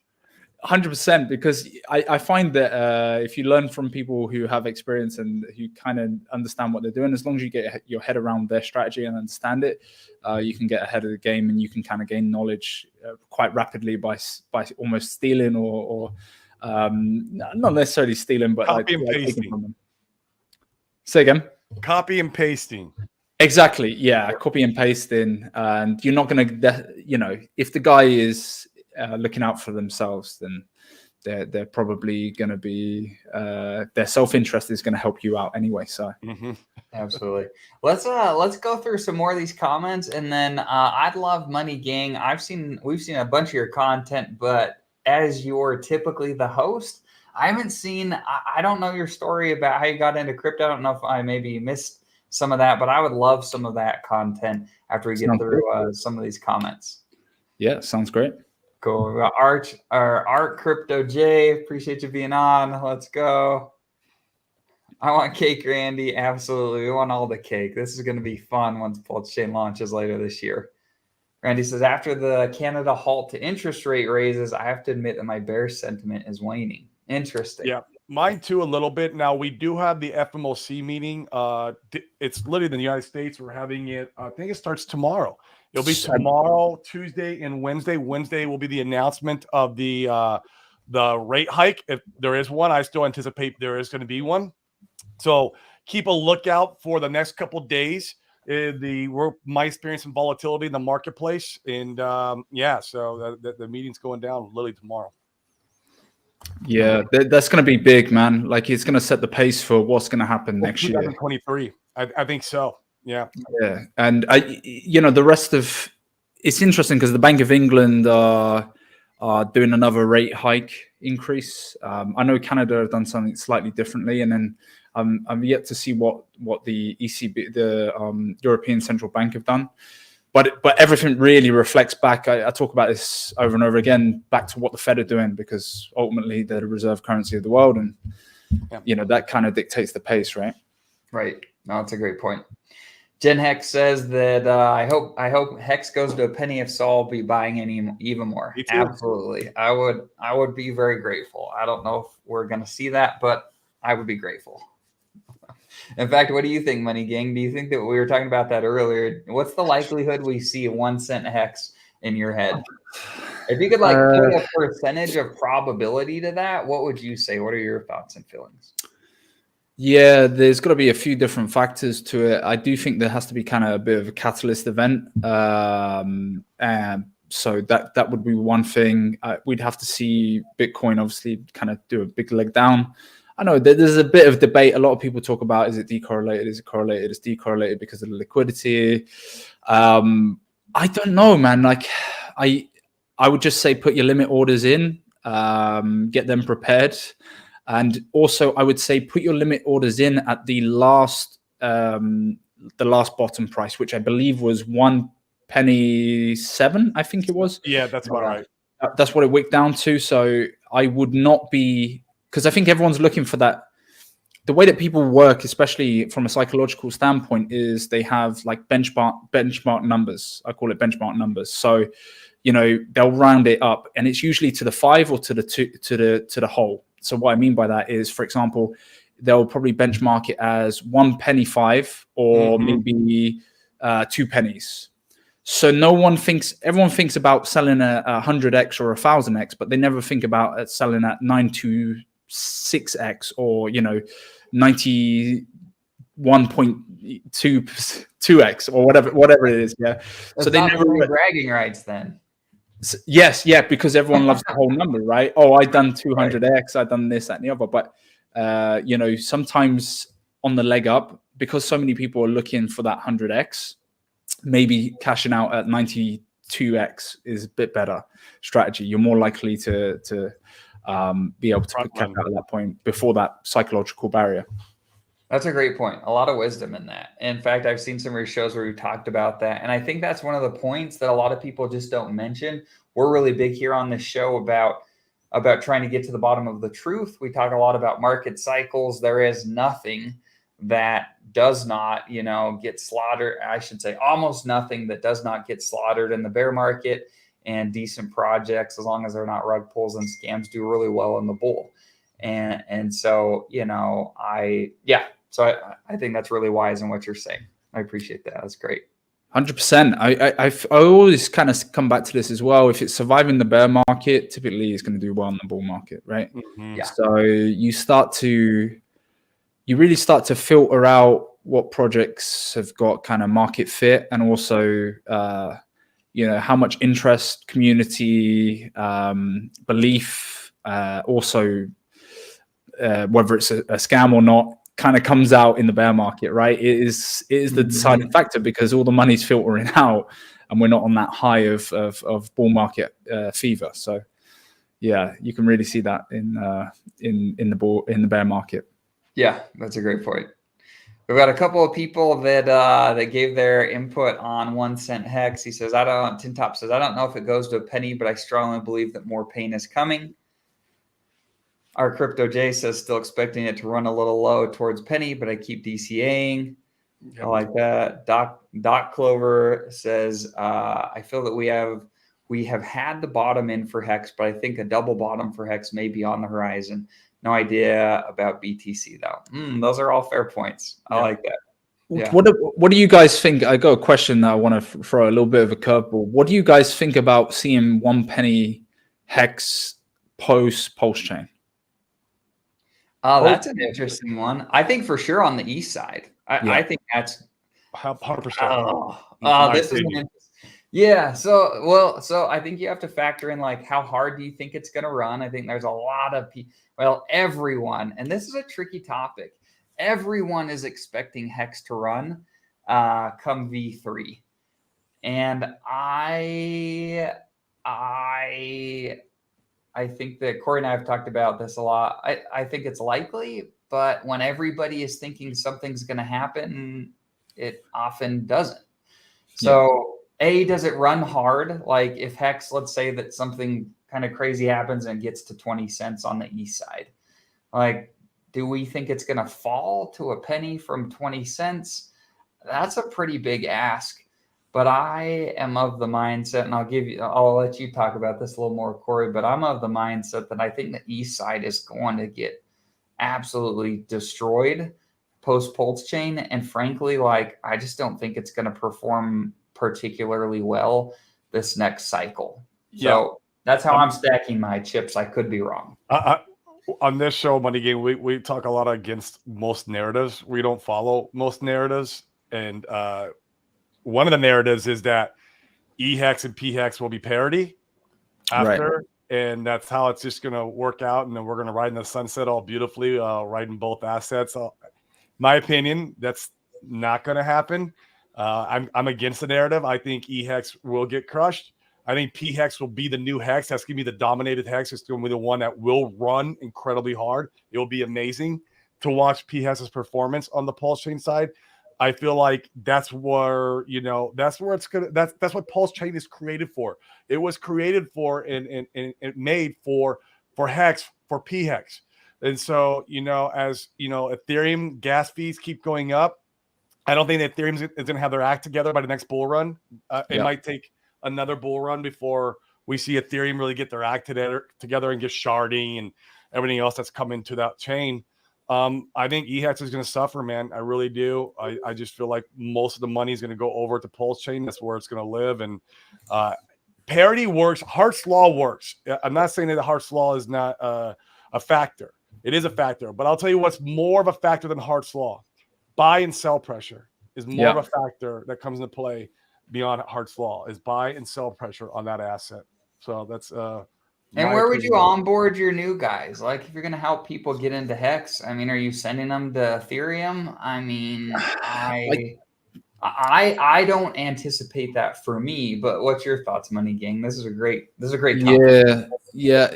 100%, because I find that if you learn from people who have experience and who kind of understand what they're doing, as long as you get your head around their strategy and understand it, you can get ahead of the game and you can kind of gain knowledge quite rapidly by almost stealing or not necessarily stealing, but copy and pasting. From them. Say again. Copy and pasting. Exactly. Yeah. Copy and pasting. And you're not going to, if the guy is looking out for themselves, then they're probably going to be, their self-interest is going to help you out anyway. So absolutely. Let's go through some more of these comments, and then I'd love Money Gang. We've seen a bunch of your content, but as you're typically the host, I haven't seen, I don't know your story about how you got into crypto. I don't know if I maybe missed some of that, but I would love some of that content after we get through some of these comments. Yeah, sounds great. Cool. We got Art Crypto J. Appreciate you being on. Let's go. I want cake, Randy. Absolutely. We want all the cake. This is going to be fun once Pulsechain launches later this year. Randy says, after the Canada halt to interest rate raises, I have to admit that my bear sentiment is waning. Interesting. Yeah. Mine too, a little bit. Now we do have the FMOC meeting. It's literally in the United States. We're having it. I think it starts tomorrow. It'll be tomorrow, Tuesday, and Wednesday. Wednesday will be the announcement of the rate hike. If there is one, I still anticipate there is going to be one. So keep a lookout for the next couple of days. We might experience some volatility in the marketplace, and so the meeting's going down literally tomorrow. Yeah, that's going to be big, man. Like, it's going to set the pace for what's going to happen next year. 2023, I think so. Yeah. And the rest of it's interesting because the Bank of England are doing another rate hike increase. I know Canada have done something slightly differently, and then I'm yet to see what the ECB, the European Central Bank, have done. But everything really reflects back. I talk about this over and over again, back to what the Fed are doing, because ultimately they're the reserve currency of the world, and that kind of dictates the pace, right? Right. No, that's a great point. Jen Hex says that I hope Hex goes to a penny. If so, I'll be buying even more. Absolutely, I would be very grateful. I don't know if we're going to see that, but I would be grateful. In fact, what do you think, Money Gang? Do you think that we were talking about that earlier? What's the likelihood we see a 1 cent hex in your head? If you could put a percentage of probability to that, what would you say? What are your thoughts and feelings? Yeah, there's got to be a few different factors to it. I do think there has to be kind of a bit of a catalyst event. And so that would be one thing. We'd have to see Bitcoin obviously kind of do a big leg down. I know there's a bit of debate. A lot of people talk about, is it decorrelated? Is it correlated? It's decorrelated because of the liquidity. I don't know, man. Like, I would just say put your limit orders in, get them prepared. And also I would say put your limit orders in at the last bottom price, which I believe was 1.07 penny, I think it was. Yeah, that's about right. That's what it wicked down to. So I would not be, because I think everyone's looking for that. The way that people work, especially from a psychological standpoint, is they have like benchmark numbers. I call it benchmark numbers. So, they'll round it up, and it's usually to the 5 or to the whole. So what I mean by that is, for example, they'll probably benchmark it as 1 penny 5 or maybe 2 pennies. So everyone thinks about selling a 100x or 1000x, but they never think about selling at 926x or 91.22x or whatever it is. Yeah. So they never bragging rights then. Yes, yeah, because everyone loves the whole number, right? Oh, I done 200x, I done this, that, and the other. But sometimes on the leg up, because so many people are looking for that 100x, maybe cashing out at 92x is a bit better strategy. You're more likely to be able to cash out at that point before that psychological barrier. That's a great point. A lot of wisdom in that. In fact, I've seen some of your shows where you talked about that. And I think that's one of the points that a lot of people just don't mention. We're really big here on this show about trying to get to the bottom of the truth. We talk a lot about market cycles. There is nothing that does not, get slaughtered. I should say almost nothing that does not get slaughtered in the bear market, and decent projects, as long as they're not rug pulls and scams, do really well in the bull. And so, so I think that's really wise in what you're saying. I appreciate that. That's great. 100%. I always kind of come back to this as well. If it's surviving the bear market, typically it's going to do well in the bull market, right? Mm-hmm. Yeah. So you really start to filter out what projects have got kind of market fit, and also, how much interest, community, belief, also whether it's a scam or not, kind of comes out in the bear market, right? It is the deciding factor, because all the money's filtering out, and we're not on that high of bull market fever. So yeah, you can really see that in the bear market. Yeah, that's a great point. We've got a couple of people that gave their input on 1 cent hex. He says, Tin Top says, I don't know if it goes to a penny, but I strongly believe that more pain is coming. Our Crypto J says, still expecting it to run a little low towards penny, but I keep DCAing. Yep. I like that. Doc Clover says, I feel that we have We have had the bottom in for Hex, but I think a double bottom for Hex may be on the horizon. No idea about BTC though. Those are all fair points. I like that. Yeah. What do you guys think? I got a question that I want to throw a little bit of a curveball. What do you guys think about seeing 1 penny Hex post Pulsechain? That's an interesting one. I think for sure on the east side. I think that's 100%. This is yeah. So I think you have to factor in like how hard do you think it's going to run? I think there's a lot of people. Well, everyone, and this is a tricky topic. Everyone is expecting Hex to run come V3, and I think that Corey and I have talked about this a lot. I think it's likely, but when everybody is thinking something's going to happen, it often doesn't. So does it run hard? Like if Hex, let's say that something kind of crazy happens and gets to 20 cents on the east side, like, do we think it's going to fall to a penny from 20 cents? That's a pretty big ask. But I am of the mindset, and I'll let you talk about this a little more, Corey, but I'm of the mindset that I think the east side is going to get absolutely destroyed post Pulsechain. And frankly, like, I just don't think it's going to perform particularly well this next cycle. So that's how I'm stacking my chips. I could be wrong. On this show, Money Game, we talk a lot against most narratives. We don't follow most narratives. And one of the narratives is that EHEX and PHEX will be parity after, and that's how it's just going to work out. And then we're going to ride in the sunset all beautifully, riding both assets. My opinion, that's not going to happen. I'm against the narrative. I think EHEX will get crushed. I think PHEX will be the new Hex. That's going to be the dominated Hex. It's going to be the one that will run incredibly hard. It will be amazing to watch PHEX's performance on the Pulsechain side. I feel like that's where, that's where it's gonna. That's what Pulsechain is created for. It was created for and made for Hex, for PHEX. And so, as Ethereum gas fees keep going up, I don't think that Ethereum is going to have their act together by the next bull run. It might take another bull run before we see Ethereum really get their act together and get sharding and everything else that's coming to that chain. I think EHEX is going to suffer, man. I really do. I just feel like most of the money is going to go over to Pulsechain. That's where it's going to live. And parity works. Hart's law works. I'm not saying that Hart's law is not a factor. It is a factor. But I'll tell you what's more of a factor than Hart's law. Buy and sell pressure is more of a factor that comes into play beyond Hart's law, is buy and sell pressure on that asset. So that's and where would you onboard your new guys? Like if you're going to help people get into Hex, I mean, are you sending them to Ethereum? I mean, I don't anticipate that for me, but what's your thoughts, Money Gang? This is a great topic. Yeah.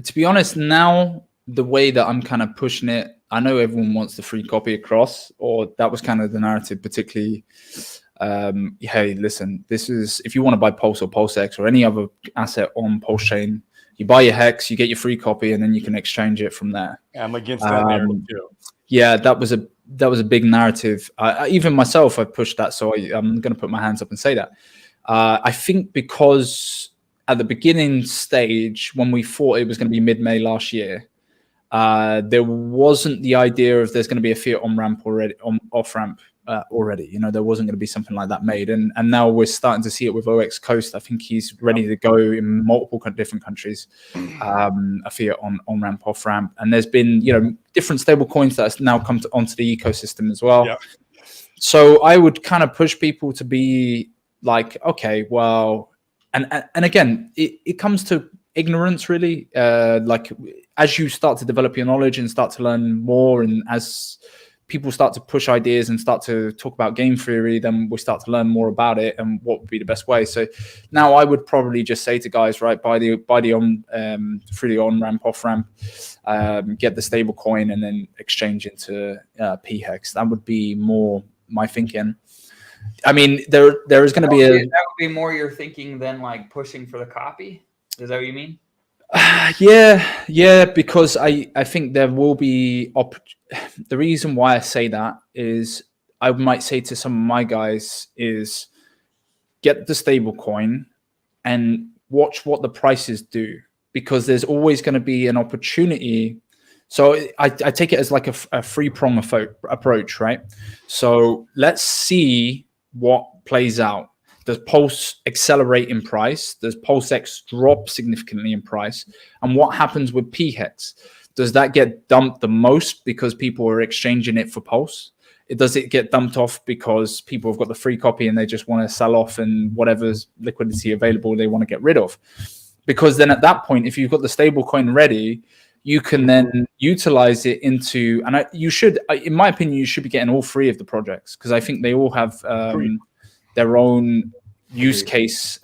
To be honest, now the way that I'm kind of pushing it, I know everyone wants the free copy across, or that was kind of the narrative, particularly. Hey, listen, this is if you want to buy Pulse or PulseX or any other asset on Pulsechain, you buy your Hex, you get your free copy, and then you can exchange it from there. I'm against that narrative too. Yeah, that was a big narrative. Even myself, I pushed that, so I'm going to put my hands up and say that. I think because at the beginning stage, when we thought it was going to be mid-May last year, there wasn't the idea of there's going to be a fiat on ramp already, on off ramp already. There wasn't going to be something like that made, and now we're starting to see it with OX Coast. I think he's ready to go in multiple different countries. A fiat on ramp, off ramp, and there's been different stable coins that has now come onto the ecosystem as well. Yep. So I would kind of push people to be like, okay, well, and again, it comes to ignorance really. Like as you start to develop your knowledge and start to learn more, and as people start to push ideas and start to talk about game theory, then we start to learn more about it and what would be the best way. So now I would probably just say to guys, right, buy the on through the on ramp, off ramp, get the stable coin, and then exchange into PHEX. That would be more my thinking. I mean, there is going to be that would be more your thinking than like pushing for the copy. Is that what you mean? Yeah, because I think there will be the reason why I say that is I might say to some of my guys is get the stable coin, and watch what the prices do, because there's always going to be an opportunity. So I take it as like a three-prong approach, right? So let's see what plays out. Does Pulse accelerate in price? Does Pulse X drop significantly in price? And what happens with PHEX? Does that get dumped the most because people are exchanging it for Pulse? Does it get dumped off because people have got the free copy and they just want to sell off, and whatever's liquidity available they want to get rid of? Because then at that point, if you've got the stable coin ready, you can then utilize it into, and you should, in my opinion, you should be getting all three of the projects, because I think they all have their own use case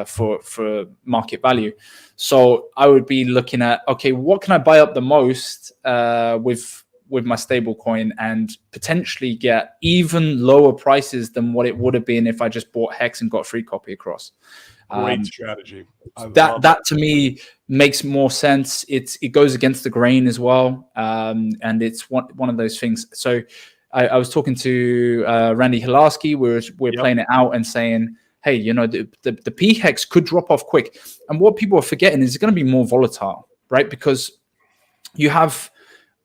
for market value. So I would be looking at, okay, what can I buy up the most with my stable coin and potentially get even lower prices than what it would have been if I just bought Hex and got a free copy across. Great strategy. That to me makes more sense. It goes against the grain as well, and it's one of those things. So I was talking to Randy Hilarski. We're playing it out and saying, hey, you know, the PHEX could drop off quick. And what people are forgetting is it's going to be more volatile, right? Because you have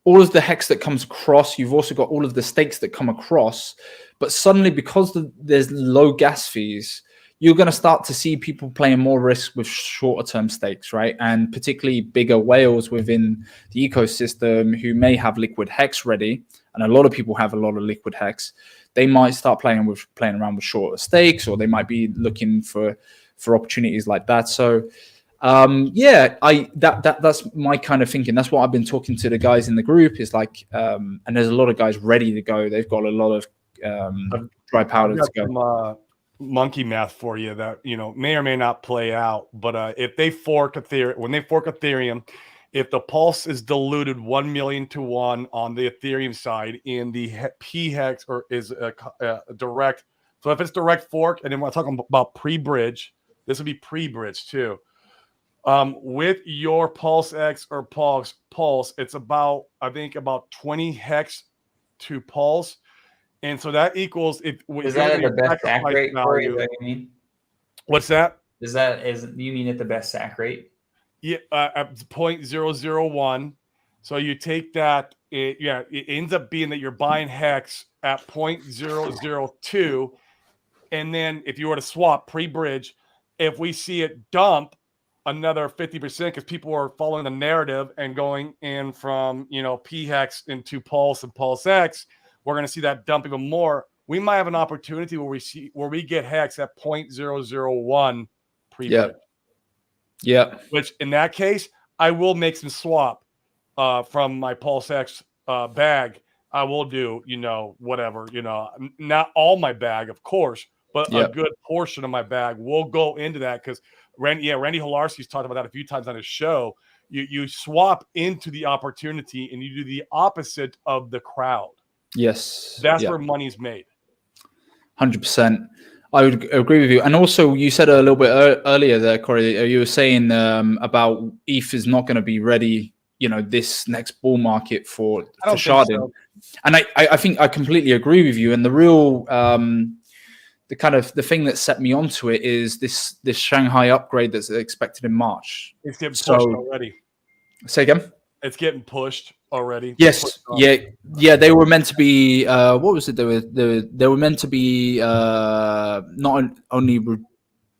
all of the hex that comes across. You've also got all of the stakes that come across. But suddenly, because there's low gas fees, you're going to start to see people playing more risk with shorter term stakes, right? And particularly bigger whales within the ecosystem who may have liquid hex ready. And a lot of people have a lot of liquid hex. They might start playing around with shorter stakes, or they might be looking for opportunities like that. So that's my kind of thinking. That's what I've been talking to the guys in the group, is like, and there's a lot of guys ready to go. They've got a lot of dry powder to go. Some, monkey math for you that, you know, may or may not play out, but if they fork Ethereum, when they fork Ethereum, if the Pulse is diluted 1 million to 1 on the Ethereum side, in the PHEX or is a direct, so if it's direct fork, and then we're talking about pre-bridge, this would be pre-bridge too. With your Pulse X or Pulse, it's about, I think, about 20 hex to Pulse. And so that equals it. Is that the best sack rate for you? That you mean? What's that? Do you mean at the best sack rate? Yeah, at 0.001. So you take that. It ends up being that you're buying hex at 0.002, and then if you were to swap pre-bridge, if we see it dump another 50% because people are following the narrative and going in from, you know, PHEX into Pulse and Pulse X, we're going to see that dump even more. We might have an opportunity where we get hex at 0.001 pre-bridge. Yeah. Which in that case, I will make some swap from my Pulse X bag. I will do, you know, whatever, you know, not all my bag, of course, but a good portion of my bag will go into that, because Randy Hilarski's talked about that a few times on his show. You swap into the opportunity and you do the opposite of the crowd. Yes. That's where money's made. 100%. I would agree with you. And also, you said a little bit earlier there, Corey, you were saying about ETH is not going to be ready, you know, this next bull market for sharding. So. And I think I completely agree with you. And the real, the kind of the thing that set me onto it is this Shanghai upgrade that's expected in March. It's getting pushed already. Say again? It's getting pushed already. Yes. Yeah. They were meant to be. What was it? They were meant to be not only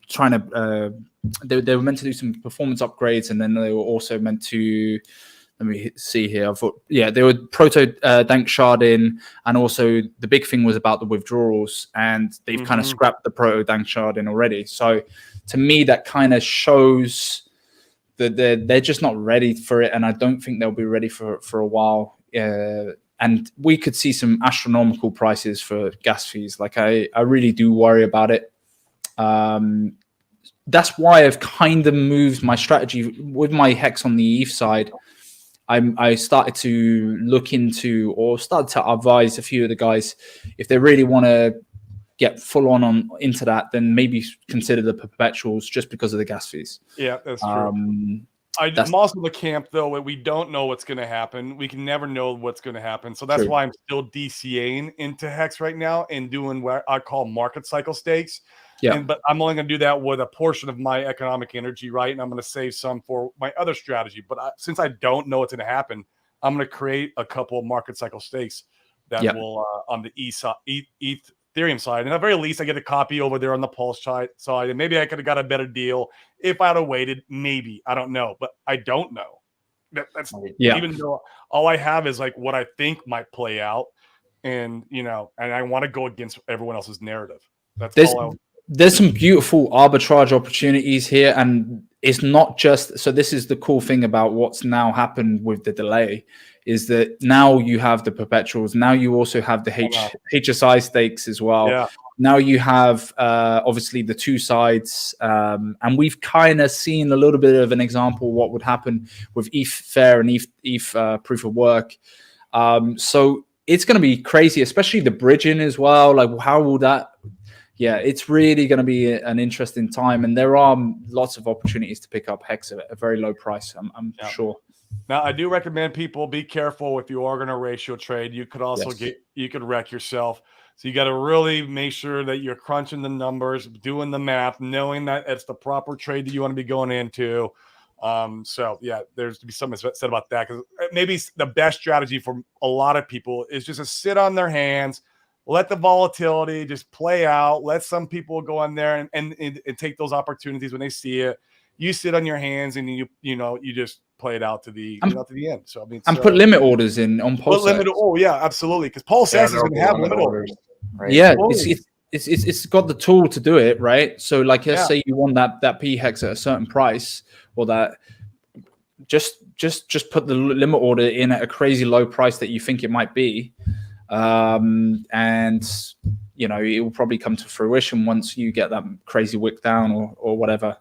trying to. They were meant to do some performance upgrades, and then they were also meant to. Let me see here. I thought, they were proto dank sharding, and also the big thing was about the withdrawals, and they've kind of scrapped the proto dank sharding already. So, to me, that kind of shows that they're just not ready for it, and I don't think they'll be ready for a while. And we could see some astronomical prices for gas fees. Like I really do worry about it. That's why I've kind of moved my strategy with my hex on the ETH side. I started to look into, or started to advise a few of the guys, if they really want to get full on into that, then maybe consider the perpetuals, just because of the gas fees. Yeah, that's true. I'm also the camp, though, we don't know what's going to happen. We can never know what's going to happen. So that's why I'm still DCAing into Hex right now and doing what I call market cycle stakes. Yeah. But I'm only going to do that with a portion of my economic energy, right? And I'm going to save some for my other strategy. But since I don't know what's going to happen, I'm going to create a couple of market cycle stakes that will on the Ethereum side. And at the very least, I get a copy over there on the Pulsechain side. And maybe I could have got a better deal if I'd have waited. Maybe. I don't know. But I don't know. That's even though all I have is like what I think might play out. And, you know, and I want to go against everyone else's narrative. There's some beautiful arbitrage opportunities here, and it's not just so. This is the cool thing about what's now happened with the delay, is that now you have the perpetuals. Now you also have the HSI stakes as well. Yeah. Now you have obviously the two sides, and we've kind of seen a little bit of an example of what would happen with ETH Fair and ETH Proof of Work. So it's going to be crazy, especially the bridging as well. Like, how will that? Yeah, it's really going to be an interesting time, and there are lots of opportunities to pick up Hex at a very low price. I'm sure. Now, I do recommend people be careful if you are going to ratio trade. You could also you could wreck yourself. So you got to really make sure that you're crunching the numbers, doing the math, knowing that it's the proper trade that you want to be going into. So yeah, there's to be something said about that, because maybe the best strategy for a lot of people is just to sit on their hands. Let the volatility just play out. Let some people go in there and take those opportunities when they see it. You sit on your hands and you just play it out to the end. So I mean, put limit orders in on Pulse. Oh yeah, absolutely. Because Pulse is going to have limit orders. Right? Yeah, it's got the tool to do it, right? So like, let's say you want that P hex at a certain price, or that just put the limit order in at a crazy low price that you think it might be. And you know, it will probably come to fruition once you get that crazy wick down or whatever.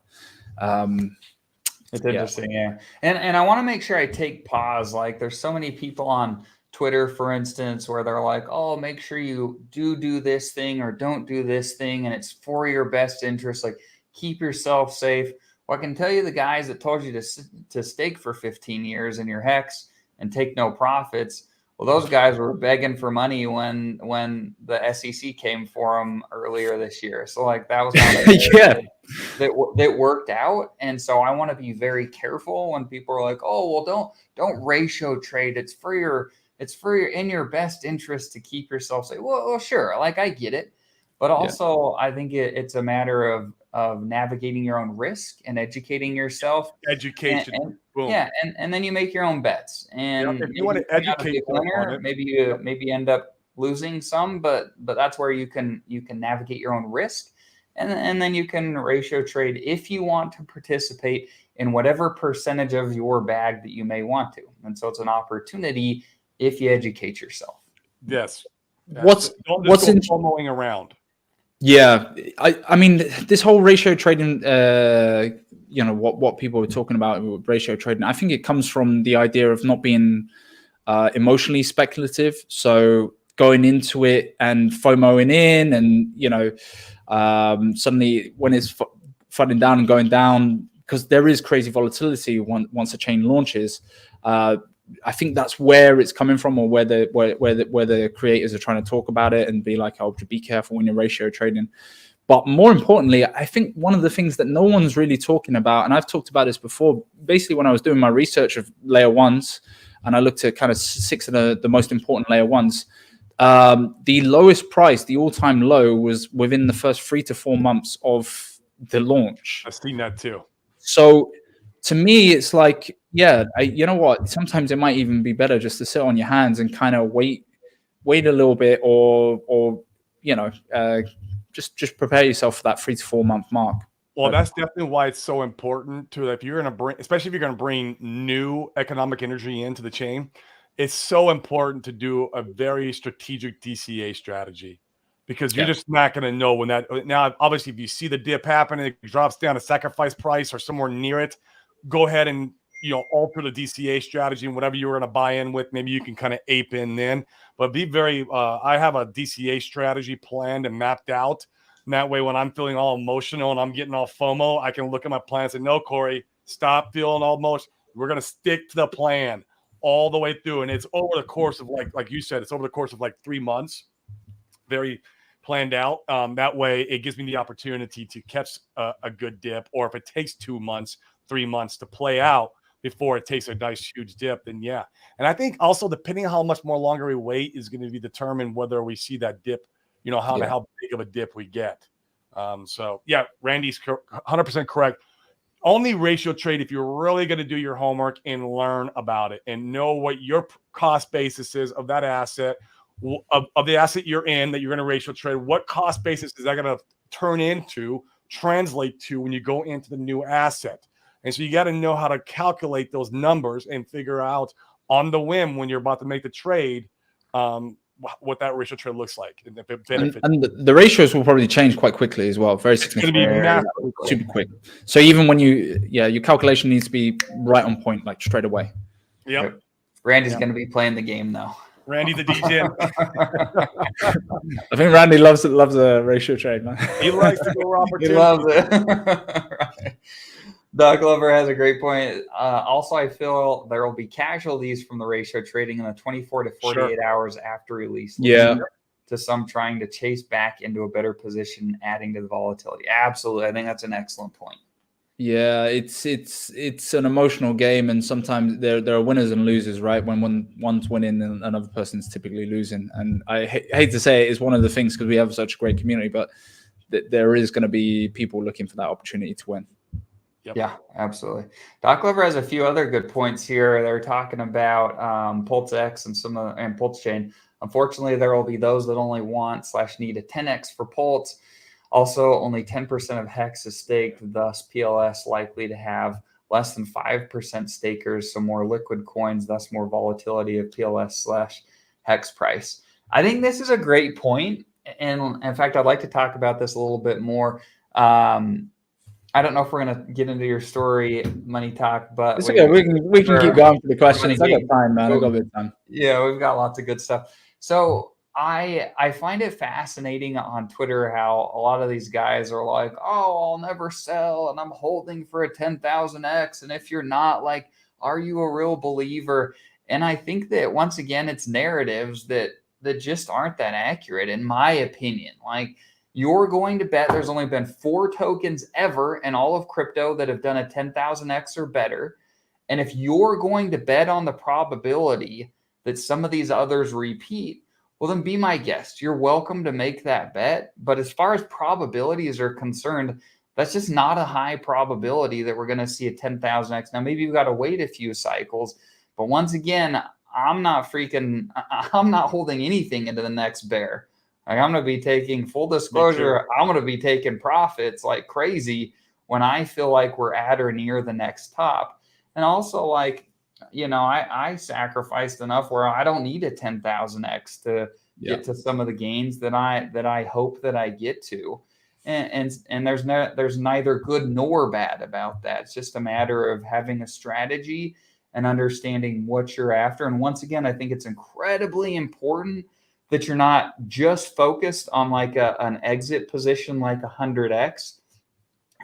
It's interesting, yeah. And I want to make sure I take pause. Like, there's so many people on Twitter, for instance, where they're like, "Oh, make sure you do this thing or don't do this thing, and it's for your best interest. Like, keep yourself safe." Well, I can tell you, the guys that told you to stake for 15 years in your Hex and take no profits. Well, those guys were begging for money when the SEC came for them earlier this year. So like, that was that worked out. And so I want to be very careful when people are like, "Oh, well, don't ratio trade. It's for your in your best interest to keep yourself safe." Well, sure, like, I get it, but also I think it's a matter of navigating your own risk and educating yourself. Education. And then you make your own bets. And if you want to educate winner, maybe you end up losing some, but that's where you can navigate your own risk, and then you can ratio trade if you want to participate in whatever percentage of your bag that you may want to. And so it's an opportunity if you educate yourself. Yes. What's following around? Yeah, I mean, this whole ratio trading, you know, what people were talking about with ratio trading, I think it comes from the idea of not being emotionally speculative. So going into it and FOMOing in, and, you know, suddenly when it's flooding down and going down, because there is crazy volatility once a chain launches. I think that's where it's coming from, or where the creators are trying to talk about it and be like, "Oh, be careful when you're ratio trading." But more importantly, I think one of the things that no one's really talking about, and I've talked about this before, basically when I was doing my research of layer ones, and I looked at kind of 6 of the most important layer ones, the lowest price, the all-time low, was within the first 3 to 4 months of the launch. I've seen that too. So to me, it's like, you know what? Sometimes it might even be better just to sit on your hands and kind of wait a little bit, or you know, just prepare yourself for that 3 to 4 month mark. Well, that's definitely why it's so important to, if you're going to bring, especially if you're going to bring new economic energy into the chain, it's so important to do a very strategic DCA strategy, because you're just not going to know when that. Now, obviously, if you see the dip happen and it drops down to sacrifice price or somewhere near it, go ahead and, you know, alter the DCA strategy, and whatever you were going to buy in with, maybe you can kind of ape in then. But be very, I have a DCA strategy planned and mapped out. And that way, when I'm feeling all emotional and I'm getting all FOMO, I can look at my plan and say, "No, Corey, stop feeling all emotional. We're going to stick to the plan all the way through." And it's over the course of, like you said, it's over the course of like 3 months. Very, planned out. That way it gives me the opportunity to catch a good dip, or if it takes 2 months, 3 months to play out before it takes a nice huge dip, then yeah. And I think also depending on how much more longer we wait is going to be determined whether we see that dip, how big of a dip we get. So yeah, Randy's 100% correct. Only ratio trade if you're really going to do your homework and learn about it and know what your cost basis is of that asset, of the asset you're in that you're going to ratio trade. What cost basis is that going to translate to when you go into the new asset? And so you got to know how to calculate those numbers and figure out on the whim when you're about to make the trade, what that ratio trade looks like, and if it benefits. And the ratios will probably change quite quickly as well. Very significant. It's going to be super quick. So even when your calculation needs to be right on point, like straight away. Yep. Randy's going to be playing the game though. Randy the DJ. I think Randy loves a ratio trade, man. He likes to go opportunity. He loves it. Right. Doc Glover has a great point. Also, I feel there will be casualties from the ratio trading in the 24 to 48 hours after release. Yeah. To some trying to chase back into a better position, adding to the volatility. Absolutely. I think that's an excellent point. Yeah, it's an emotional game, and sometimes there are winners and losers, right? When one's winning and another person's typically losing. And I hate to say it's one of the things because we have such a great community, but there is going to be people looking for that opportunity to win. Yep. Yeah, absolutely. Doc Glover has a few other good points here. They're talking about Pulsex and Pulsechain. Unfortunately, there will be those that only want/need a 10x for Pulse. Also, only 10% of Hex is staked, thus PLS likely to have less than 5% stakers, so more liquid coins, thus more volatility of PLS/Hex price. I think this is a great point, and in fact, I'd like to talk about this a little bit more. I don't know if we're going to get into your story, Money Talk, but it's okay. We can keep going for the questions. I got time, man. I got a bit of time. Yeah, we've got lots of good stuff. So I find it fascinating on Twitter how a lot of these guys are like, oh, I'll never sell, and I'm holding for a 10,000x. And if you're not, like, are you a real believer? And I think that once again, it's narratives that just aren't that accurate, in my opinion. Like, you're going to bet there's only been 4 tokens ever in all of crypto that have done a 10,000x or better. And if you're going to bet on the probability that some of these others repeat, well, then be my guest. You're welcome to make that bet. But as far as probabilities are concerned, that's just not a high probability that we're going to see a 10,000x. Now, maybe you've got to wait a few cycles. But once again, I'm not holding anything into the next bear. Like, I'm going to be taking, full disclosure, I'm going to be taking profits like crazy when I feel like we're at or near the next top. And also, like, I sacrificed enough where I don't need a 10,000x to get to some of the gains that I hope that I get to. And there's neither good nor bad about that. It's just a matter of having a strategy and understanding what you're after. And once again, I think it's incredibly important that you're not just focused on like an exit position like 100x,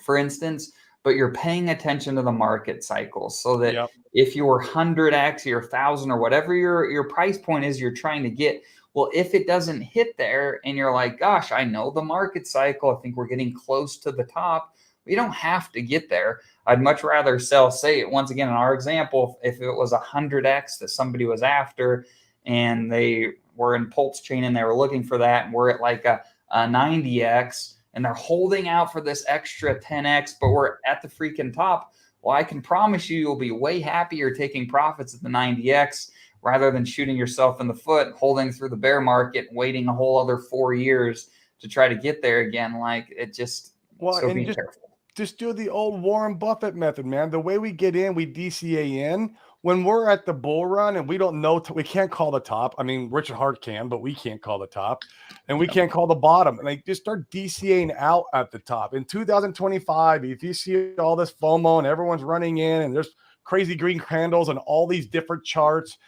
for instance, but you're paying attention to the market cycles so that if you're 100x, your 1,000 or whatever your price point is you're trying to get, well, if it doesn't hit there and you're like, gosh, I know the market cycle, I think we're getting close to the top, you don't have to get there. I'd much rather sell, say, once again, in our example, if it was 100x that somebody was after and they were in Pulsechain and they were looking for that, and we're at like a 90x and they're holding out for this extra 10x, but we're at the freaking top. Well, I can promise you'll be way happier taking profits at the 90x rather than shooting yourself in the foot, holding through the bear market, waiting a whole other 4 years to try to get there again. Like, it just, so be careful. Just do the old Warren Buffett method, man. The way we get in, we DCA in. When we're at the bull run and we don't know, we can't call the top. I mean, Richard Hart can, but we can't call the top. And we can't call the bottom. Like, just start DCAing out at the top. In 2025, if you see all this FOMO and everyone's running in and there's crazy green candles and all these different charts,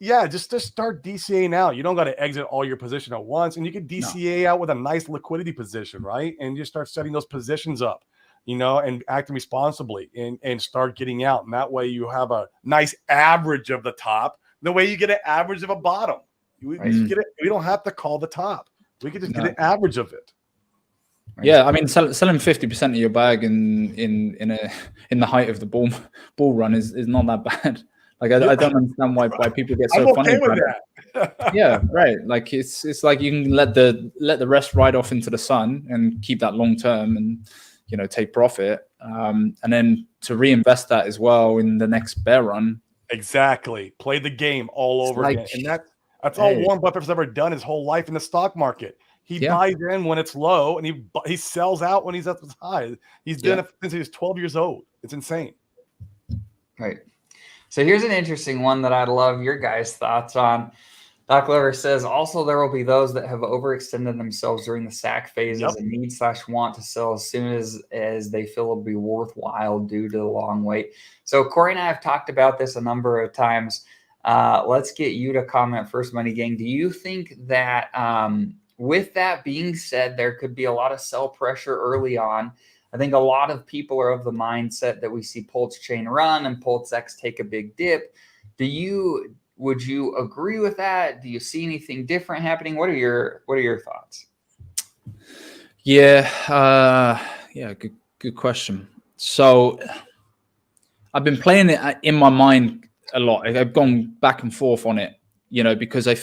just start DCAing out. You don't got to exit all your position at once. And you can DCA out with a nice liquidity position, right? And you start setting those positions up, and acting responsibly and start getting out. And that way you have a nice average of the top, the way you get an average of a bottom. We don't have to call the top. We could just get an average of it. Yeah, I mean, selling 50% of your bag in the height of the bull run is not that bad. Like I don't understand why people get so funny about it. Yeah, right. Like it's like you can let the rest ride off into the sun and keep that long term and take profit, and then to reinvest that as well in the next bear run. Exactly. Play the game all over again, and that's all Warren Buffett's ever done his whole life in the stock market. He buys in when it's low, and he sells out when he's at the high. He's done it since he was 12 years old. It's insane. Right. So here's an interesting one that I'd love your guys' thoughts on. Doc Lever says, also there will be those that have overextended themselves during the SAC phases and need/want to sell as soon as they feel it'll be worthwhile due to the long wait. So Corey and I have talked about this a number of times. Let's get you to comment first, Money Gang. Do you think that with that being said, there could be a lot of sell pressure early on? I think a lot of people are of the mindset that we see Pulsechain run and Pulsex take a big dip. Would you agree with that? Do you see anything different happening? What are your thoughts? Yeah, good question. So I've been playing it in my mind a lot. I've gone back and forth on it, because I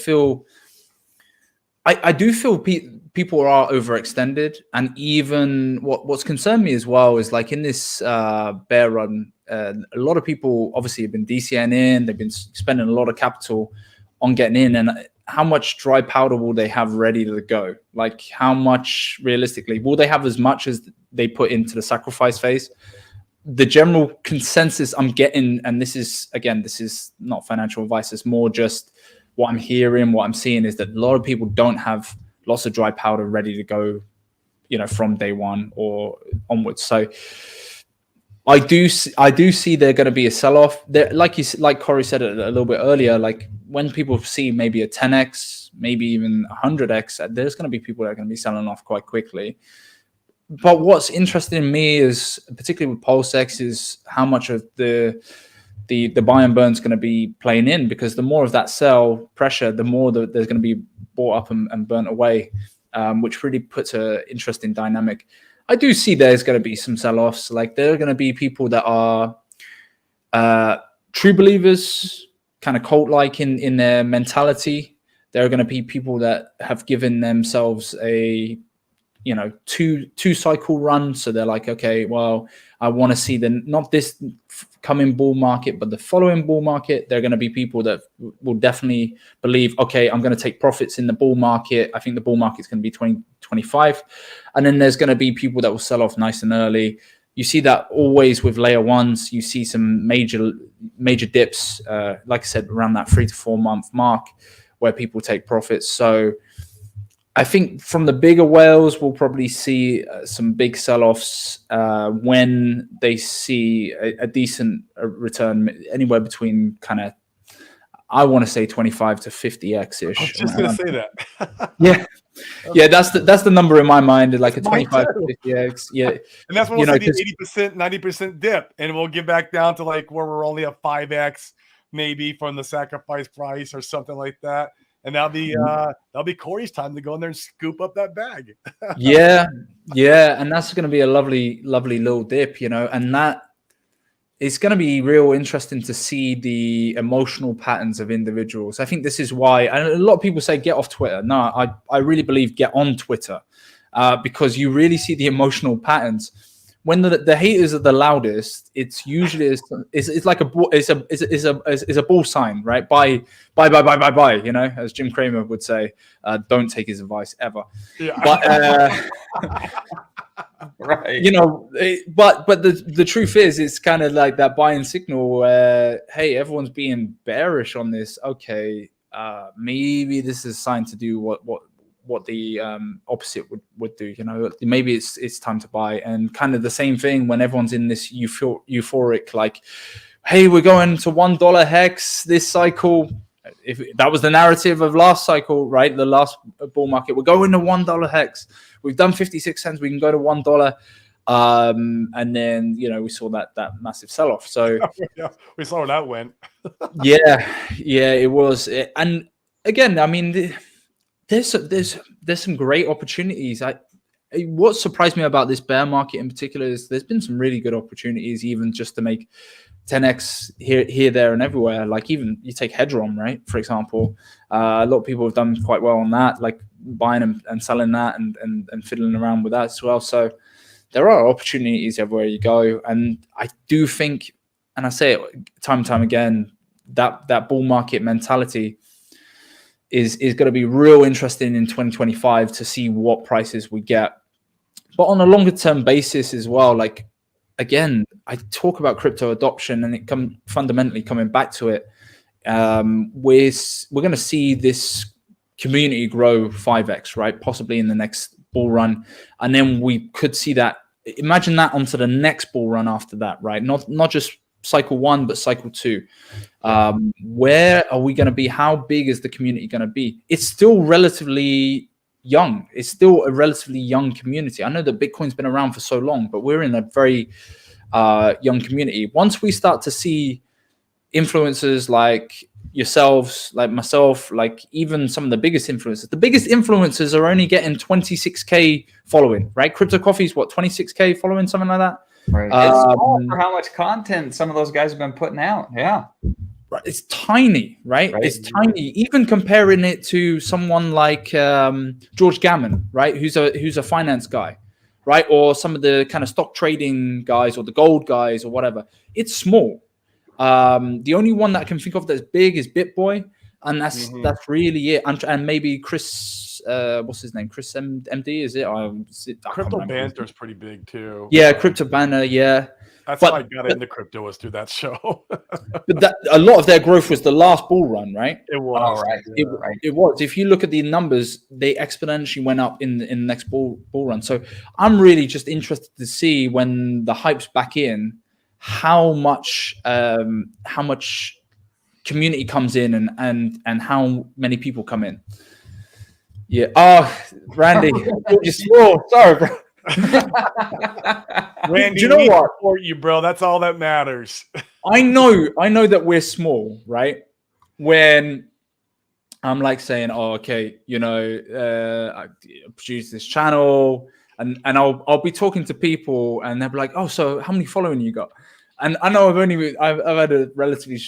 do feel people are overextended, and even what's concerned me as well is like in this bear run, a lot of people obviously have been DCN in, they've been spending a lot of capital on getting in, and how much dry powder will they have ready to go? Like how much realistically will they have as much as they put into the sacrifice phase? The general consensus I'm getting, and this is not financial advice, it's more just what I'm hearing, what I'm seeing, is that a lot of people don't have lots of dry powder ready to go, from day one or onwards. So I do see there going to be a sell-off there, like Corey said it a little bit earlier. Like when people see maybe a 10x, maybe even 100x, there's going to be people that are going to be selling off quite quickly. But what's interesting in me is, particularly with Pulsex, is how much of the buy and burn is going to be playing in, because the more of that sell pressure, the more that there's going to be bought up and burnt away, which really puts an interesting dynamic. I do see there's going to be some sell-offs. Like there are going to be people that are true believers, kind of cult-like in their mentality. There are going to be people that have given themselves a two cycle run, so they're like, okay, well, I want to see not this coming bull market, but the following bull market. There are going to be people that will definitely believe, okay, I'm going to take profits in the bull market. I think the bull market's going to be 2025, and then there's going to be people that will sell off nice and early. You see that always with layer ones. You see some major dips, like I said, around that 3 to 4 month mark, where people take profits. So I think from the bigger whales, we'll probably see some big sell-offs when they see a decent return, anywhere between kind of, I want to say 25 to 50x ish. I was just going to say that. Yeah, that's the number in my mind, like a 25 to 50x. Yeah, and that's when we'll see the 80%, 90% dip, and we'll get back down to like where we're only at 5x, maybe from the sacrifice price or something like that. And that'll be Corey's time to go in there and scoop up that bag. yeah, and that's going to be a lovely little dip, and that it's going to be real interesting to see the emotional patterns of individuals. I think this is why, and a lot of people say get off Twitter. No, I really believe get on Twitter, because you really see the emotional patterns. When the haters are the loudest, it's usually it's like a bull sign, right? Buy, as Jim Cramer would say. Don't take his advice ever. Yeah. But right, but the truth is, it's kind of like that buying signal where, hey, everyone's being bearish on this. Okay, maybe this is a sign to do what the opposite would do. Maybe it's time to buy. And kind of the same thing when everyone's in this euphoric, like, hey, we're going to $1 hex this cycle. If that was the narrative of last cycle, right, the last bull market, we're going to $1 hex. We've done 56 cents, we can go to $1. And then we saw that massive sell-off. So yeah, we saw where that went. yeah, it was. And again, I mean, there's some great opportunities. What surprised me about this bear market in particular is there's been some really good opportunities, even just to make 10x here, there, and everywhere. Like even you take Hedron, right? For example, a lot of people have done quite well on that, like buying and selling that and fiddling around with that as well. So there are opportunities everywhere you go. And I do think, and I say it time and time again, that bull market mentality is going to be real interesting in 2025 to see what prices we get. But on a longer term basis as well, like, again, I talk about crypto adoption and it fundamentally coming back to it. We're going to see this community grow 5x, right? Possibly in the next bull run. And then we could see that, imagine that onto the next bull run after that, right? Not just cycle 1, but cycle 2. Where are we going to be? How big is the community going to be? It's still relatively young. It's still a relatively young community. I know that Bitcoin's been around for so long, but we're in a very young community. Once we start to see influencers like yourselves, like myself, like even some of the biggest influencers are only getting 26K following, right? Crypto Coffee's what, 26K following, something like that? Right. It's small for how much content some of those guys have been putting out. Yeah. Right. It's tiny, right? It's tiny. Even comparing it to someone like George Gammon, right? Who's a finance guy, right? Or some of the kind of stock trading guys or the gold guys or whatever. It's small. The only one that I can think of that's big is BitBoy, and that's really it. And maybe Chris, what's his name? Chris MD, is it? Crypto Banter is pretty big too. Yeah, Crypto Banter, yeah. That's how I got into crypto, was through that show. But a lot of their growth was the last bull run, right? It was. It was. If you look at the numbers, they exponentially went up in the next bull run. So I'm really just interested to see when the hype's back in, how much community comes in and how many people come in. Yeah. Oh, Randy, you're small. Sorry, bro. Randy, do you know what? Support you, bro. That's all that matters. I know that we're small, right? When I'm like saying, "Oh, okay, I produce this channel," and I'll be talking to people, and they'll be like, "Oh, so how many following you got?" And I know I've had a relatively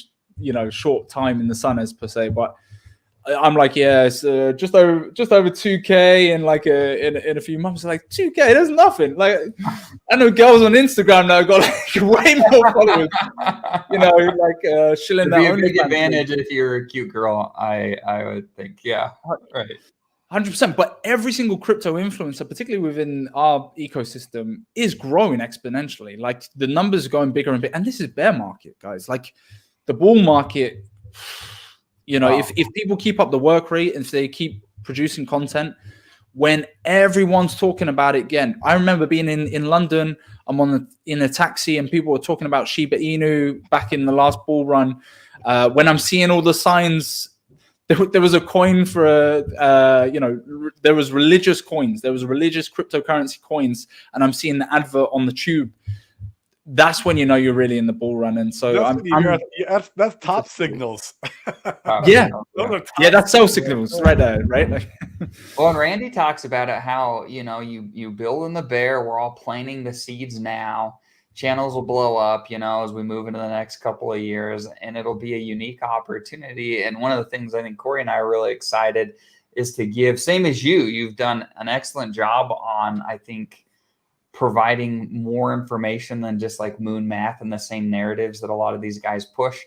short time in the sun, as per se, but I'm like, yeah, it's just over 2K in like in a few months. Like 2K, that's nothing. Like I know girls on Instagram now got like way more followers. Shilling that. It'd be a big advantage if you're a cute girl. I would think, yeah, right. 100%. But every single crypto influencer, particularly within our ecosystem, is growing exponentially. Like the numbers are going bigger and bigger. And this is bear market, guys. Like the bull market. If people keep up the work rate and if they keep producing content, when everyone's talking about it again. I remember being in London, I'm in a taxi and people were talking about Shiba Inu back in the last bull run. When I'm seeing all the signs, there was a coin for, there was religious coins. There was religious cryptocurrency coins. And I'm seeing the advert on the tube. That's when you're really in the bull run, and so that's top signals. That's sell signals right there, right? Well, and Randy talks about it, how you build in the bear. We're all planting the seeds now. Channels will blow up, as we move into the next couple of years, and it'll be a unique opportunity. And one of the things I think Corey and I are really excited is to give, same as you've done an excellent job on, I think, providing more information than just like moon math and the same narratives that a lot of these guys push.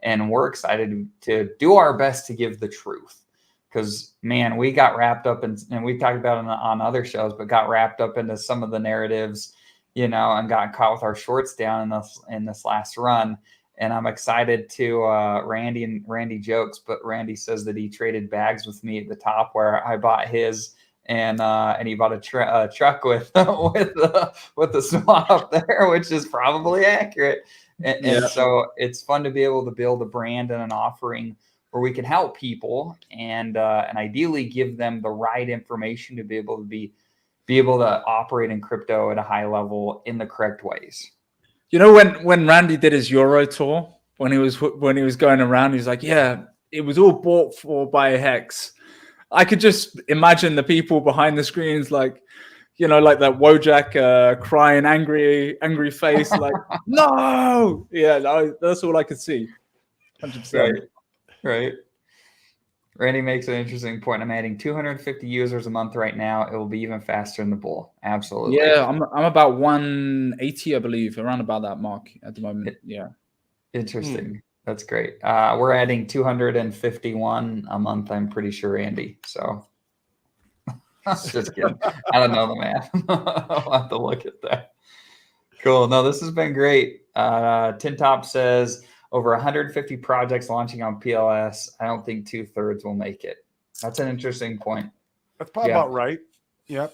And we're excited to do our best to give the truth, because man, we got wrapped up in, and we talked about it on other shows, but got wrapped up into some of the narratives, and got caught with our shorts down in this last run. And I'm excited to Randy jokes, but Randy says that he traded bags with me at the top where I bought his, and he bought a truck with the swap there, which is probably accurate. And so it's fun to be able to build a brand and an offering where we can help people and ideally give them the right information to be able to operate in crypto at a high level in the correct ways. When Randy did his Euro tour, when he was going around, he's like, yeah, it was all bought for by Hex. I could just imagine the people behind the screens, like, you know, like that Wojak crying, angry face, like, no. Yeah, no, that's all I could see. 100%. Right. Randy makes an interesting point. I'm adding 250 users a month right now. It will be even faster in the bull. Absolutely. Yeah, I'm about 180, I believe, around about that mark at the moment. Yeah. Interesting. That's great. We're adding 251 a month, I'm pretty sure, Andy. So just kidding. I don't know the math. I'll have to look at that. Cool. No, this has been great. Tin Top says over 150 projects launching on PLS. I don't think 2/3 will make it. That's an interesting point. That's probably about right. Yep.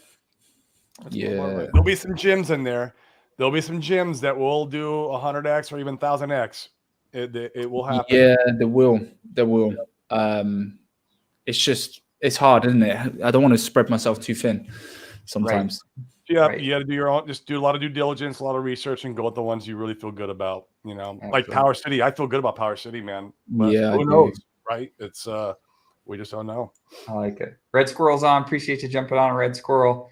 Yeah. Right. There'll be some gyms in there. There'll be some gyms that will do 100x or even 1000x. It will happen. Yeah, there will. It's hard, isn't it? I don't want to spread myself too thin sometimes. Right. Yeah, you got to do your own. Just do a lot of due diligence, a lot of research, and go with the ones you really feel good about. You know, like Power City. I feel good about Power City, man. But yeah, who knows, right? It's we just don't know. I like it. Red Squirrel's on. Appreciate you jumping on, Red Squirrel.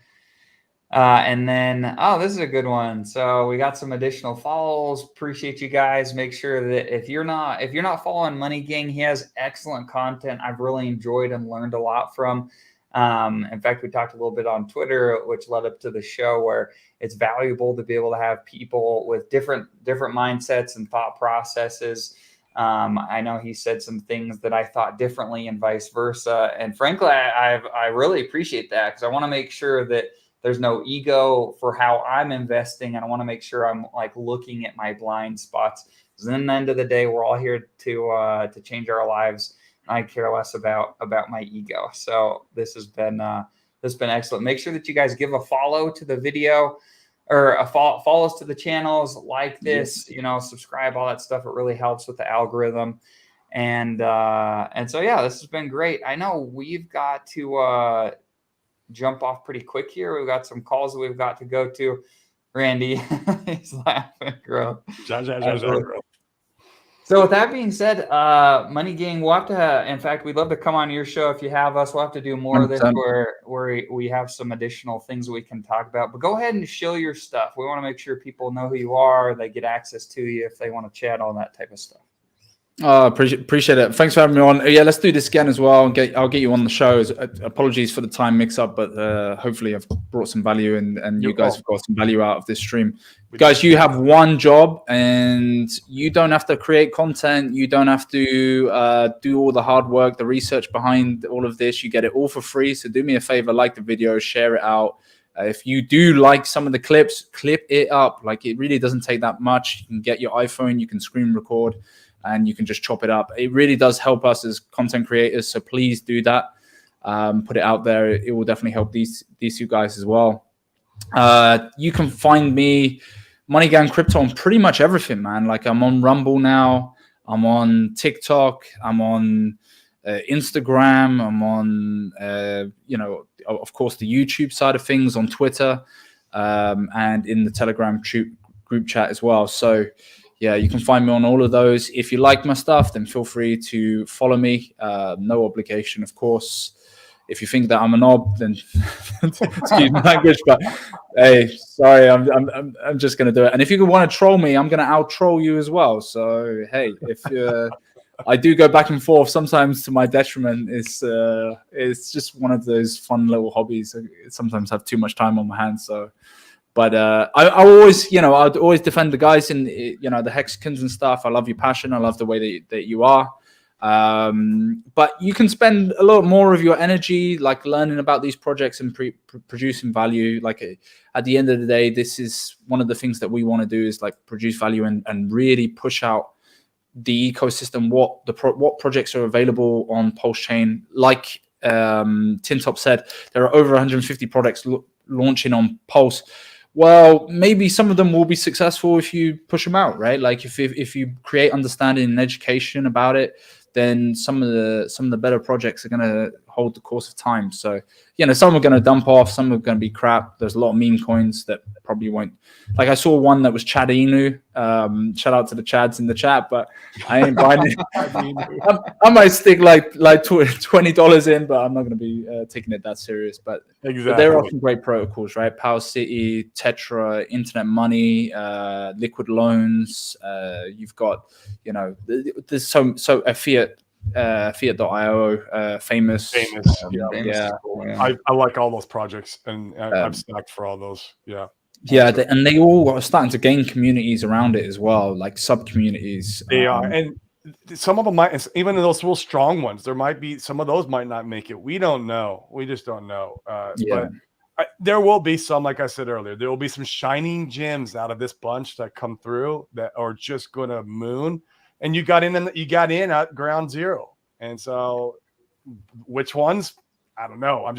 And then, this is a good one. So we got some additional follows. Appreciate you guys. Make sure that if you're not following Money Gang, he has excellent content. I've really enjoyed and learned a lot from. In fact, we talked a little bit on Twitter, which led up to the show, where it's valuable to be able to have people with different mindsets and thought processes. I know he said some things that I thought differently and vice versa. And frankly, I really appreciate that, because I want to make sure that there's no ego for how I'm investing. And I want to make sure I'm like looking at my blind spots. Because in the end of the day, we're all here to change our lives. I care less about my ego. So this has been excellent. Make sure that you guys give a follow to the video, or follow us to the channels, like this, subscribe, all that stuff. It really helps with the algorithm. And so, yeah, this has been great. I know we've got to jump off pretty quick here. We've got some calls that we've got to go to. Randy, he's laughing, bro. So with that being said, Money Gang, we'll have to, in fact, we'd love to come on your show if you have us. We'll have to do more 100%. Of this where we have some additional things that we can talk about. But go ahead and show your stuff. We want to make sure people know who you are. They get access to you if they want to chat, all that type of stuff. Appreciate it. Thanks for having me on. Yeah, let's do this again as well. I'll get you on the show. Apologies for the time mix-up, but hopefully I've brought some value, and you guys have got some value out of this stream. Guys, you have one job, and you don't have to create content. You don't have to do all the hard work, the research behind all of this. You get it all for free. So do me a favor, like the video, share it out. If you do like some of the clips, clip it up. Like, it really doesn't take that much. You can get your iPhone, you can screen record, and you can just chop it up. It really does help us as content creators. So please do that. Put it out there. It will definitely help these two guys as well. You can find me, Money Gang Crypto, on pretty much everything, man. Like, I'm on Rumble now. I'm on TikTok. I'm on Instagram. I'm on, of course, the YouTube side of things, on Twitter, and in the Telegram group chat as well. So, yeah, you can find me on all of those. If you like my stuff, then feel free to follow me. No obligation, of course. If you think that I'm a knob, then excuse my language, but hey, sorry, I'm just gonna do it. And if you want to troll me, I'm gonna out troll you as well. So hey, if I do go back and forth sometimes to my detriment, it's just one of those fun little hobbies. I sometimes have too much time on my hands, so. But I always, I'd always defend the guys in, the hexagons and stuff. I love your passion. I love the way that you are. But you can spend a lot more of your energy, like, learning about these projects and producing value. Like, at the end of the day, this is one of the things that we want to do, is like produce value and really push out the ecosystem. What projects are available on Pulsechain? Like Tin Top said, there are over 150 products launching on Pulse. Well, maybe some of them will be successful if you push them out, right? Like, if you create understanding and education about it, then some of the better projects are going to hold the course of time. So, some are going to dump off, some are going to be crap. There's a lot of meme coins that probably won't. Like I saw one that was Chad Inu. Shout out to the Chads in the chat, but I ain't buying it. I might stick like $20 in, but I'm not going to be taking it that serious. But there are some great protocols, right? Power City, Tetra, Internet Money, Liquid Loans. You've got, there's so a Fiat.io, famous. Yeah. I like all those projects, and I'm stacked for all those. Yeah. Yeah, and they all are starting to gain communities around it as well, like sub communities. They are, and some of them might, even those real strong ones, there might be some of those might not make it. We don't know. We just don't know. But there will be some, like I said earlier, there will be some shining gems out of this bunch that come through that are just going to moon. And you got in at ground zero. And so, which ones? I don't know.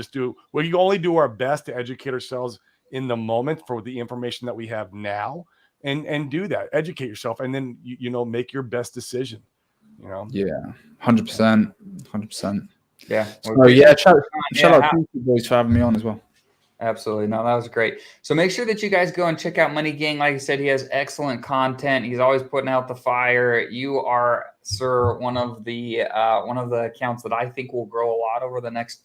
We only do our best to educate ourselves in the moment for the information that we have now, and do that. Educate yourself, and then make your best decision. Yeah, 100%, 100%. Yeah. So shout out to you boys for having me on as well. Absolutely. No, that was great. So make sure that you guys go and check out Money Gang. Like I said, he has excellent content. He's always putting out the fire. You are, sir, one of the accounts that I think will grow a lot over the next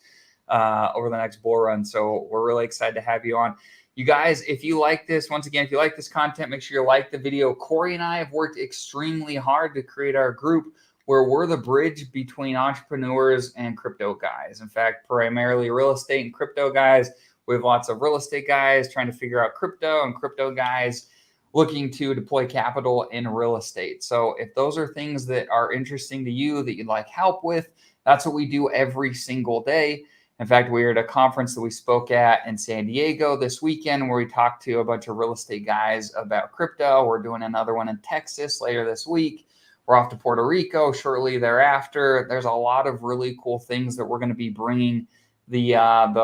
bull run. So we're really excited to have you on. You guys, if you like this, once again, if you like this content, make sure you like the video. Corey and I have worked extremely hard to create our group where we're the bridge between entrepreneurs and crypto guys. In fact, primarily real estate and crypto guys. We have lots of real estate guys trying to figure out crypto, and crypto guys looking to deploy capital in real estate. So if those are things that are interesting to you, that you'd like help with, that's what we do every single day. In fact, we were at a conference that we spoke at in San Diego this weekend where we talked to a bunch of real estate guys about crypto. We're doing another one in Texas later this week. We're off to Puerto Rico shortly thereafter. There's a lot of really cool things that we're going to be bringing the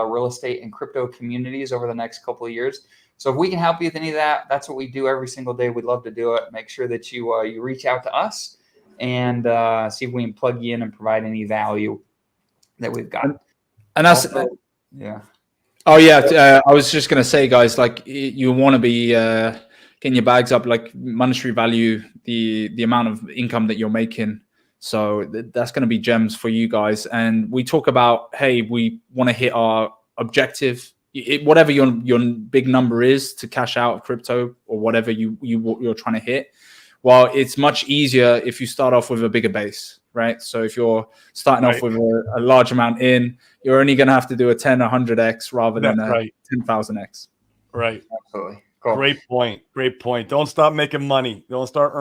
real estate and crypto communities over the next couple of years. So if we can help you with any of that, that's what we do every single day. We'd love to do it. Make sure that you reach out to us and see if we can plug you in and provide any value that we've got. And that's yeah. Oh yeah, I was just gonna say, guys, like you want to be getting your bags up, like monetary value, the amount of income that you're making. So that's going to be gems for you guys. And we talk about, hey, we want to hit our objective, whatever your big number is to cash out of crypto or whatever you're trying to hit. Well, it's much easier if you start off with a bigger base, right? So if you're starting off with a large amount in, you're only going to have to do a 10, 100x rather than a 10,000x. Right. Absolutely. Cool. Great point. Great point. Don't stop making money. Don't stop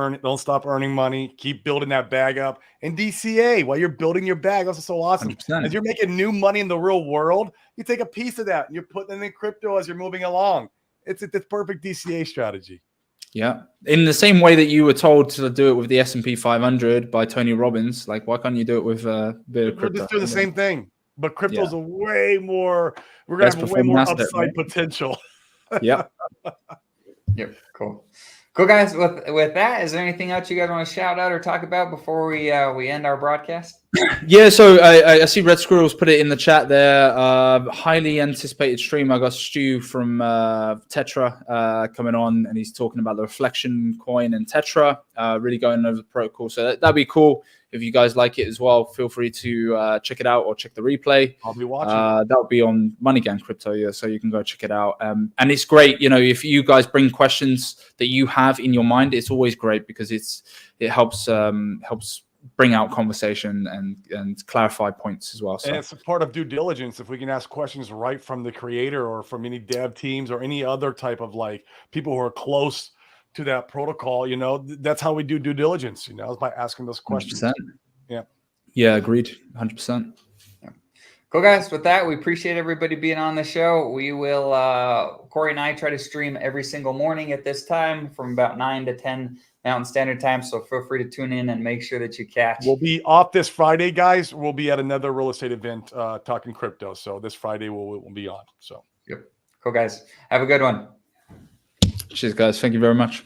earning money. Keep building that bag up. And DCA while you're building your bag. That's so awesome. 100%. As you're making new money in the real world, you take a piece of that and you're putting it in crypto as you're moving along. It's the perfect DCA strategy. Yeah. In the same way that you were told to do it with the S&P 500 by Tony Robbins, like why can't you do it with a bit of crypto? We're just doing the same thing, but crypto's a way more, we're going to have way more upside potential. Yeah. Yep. Cool. Cool, guys. With that, is there anything else you guys want to shout out or talk about before we end our broadcast? Yeah, so I see Red Squirrels put it in the chat there. Highly anticipated stream. I got Stu from Tetra coming on, and he's talking about the Reflection coin and Tetra, really going over the protocol. So that'd be cool. If you guys like it as well, feel free to check it out or check the replay. I'll be watching. That'll be on Money Gang Crypto, yeah, so you can go check it out. And it's great, if you guys bring questions that you have in your mind, it's always great because it helps bring out conversation and clarify points as well. So. And it's a part of due diligence. If we can ask questions right from the creator or from any dev teams or any other type of like people who are close to that protocol, that's how we do due diligence, is by asking those questions. 100%. Yeah, agreed. 100%. Yeah. Cool, guys. With that, we appreciate everybody being on the show. We will, Corey and I try to stream every single morning at this time from about 9 to 10 Mountain Standard Time. So feel free to tune in and make sure that you catch. We'll be off this Friday, guys. We'll be at another real estate event talking crypto. So this Friday we'll be on. So yep. Cool, guys. Have a good one. Cheers, guys. Thank you very much.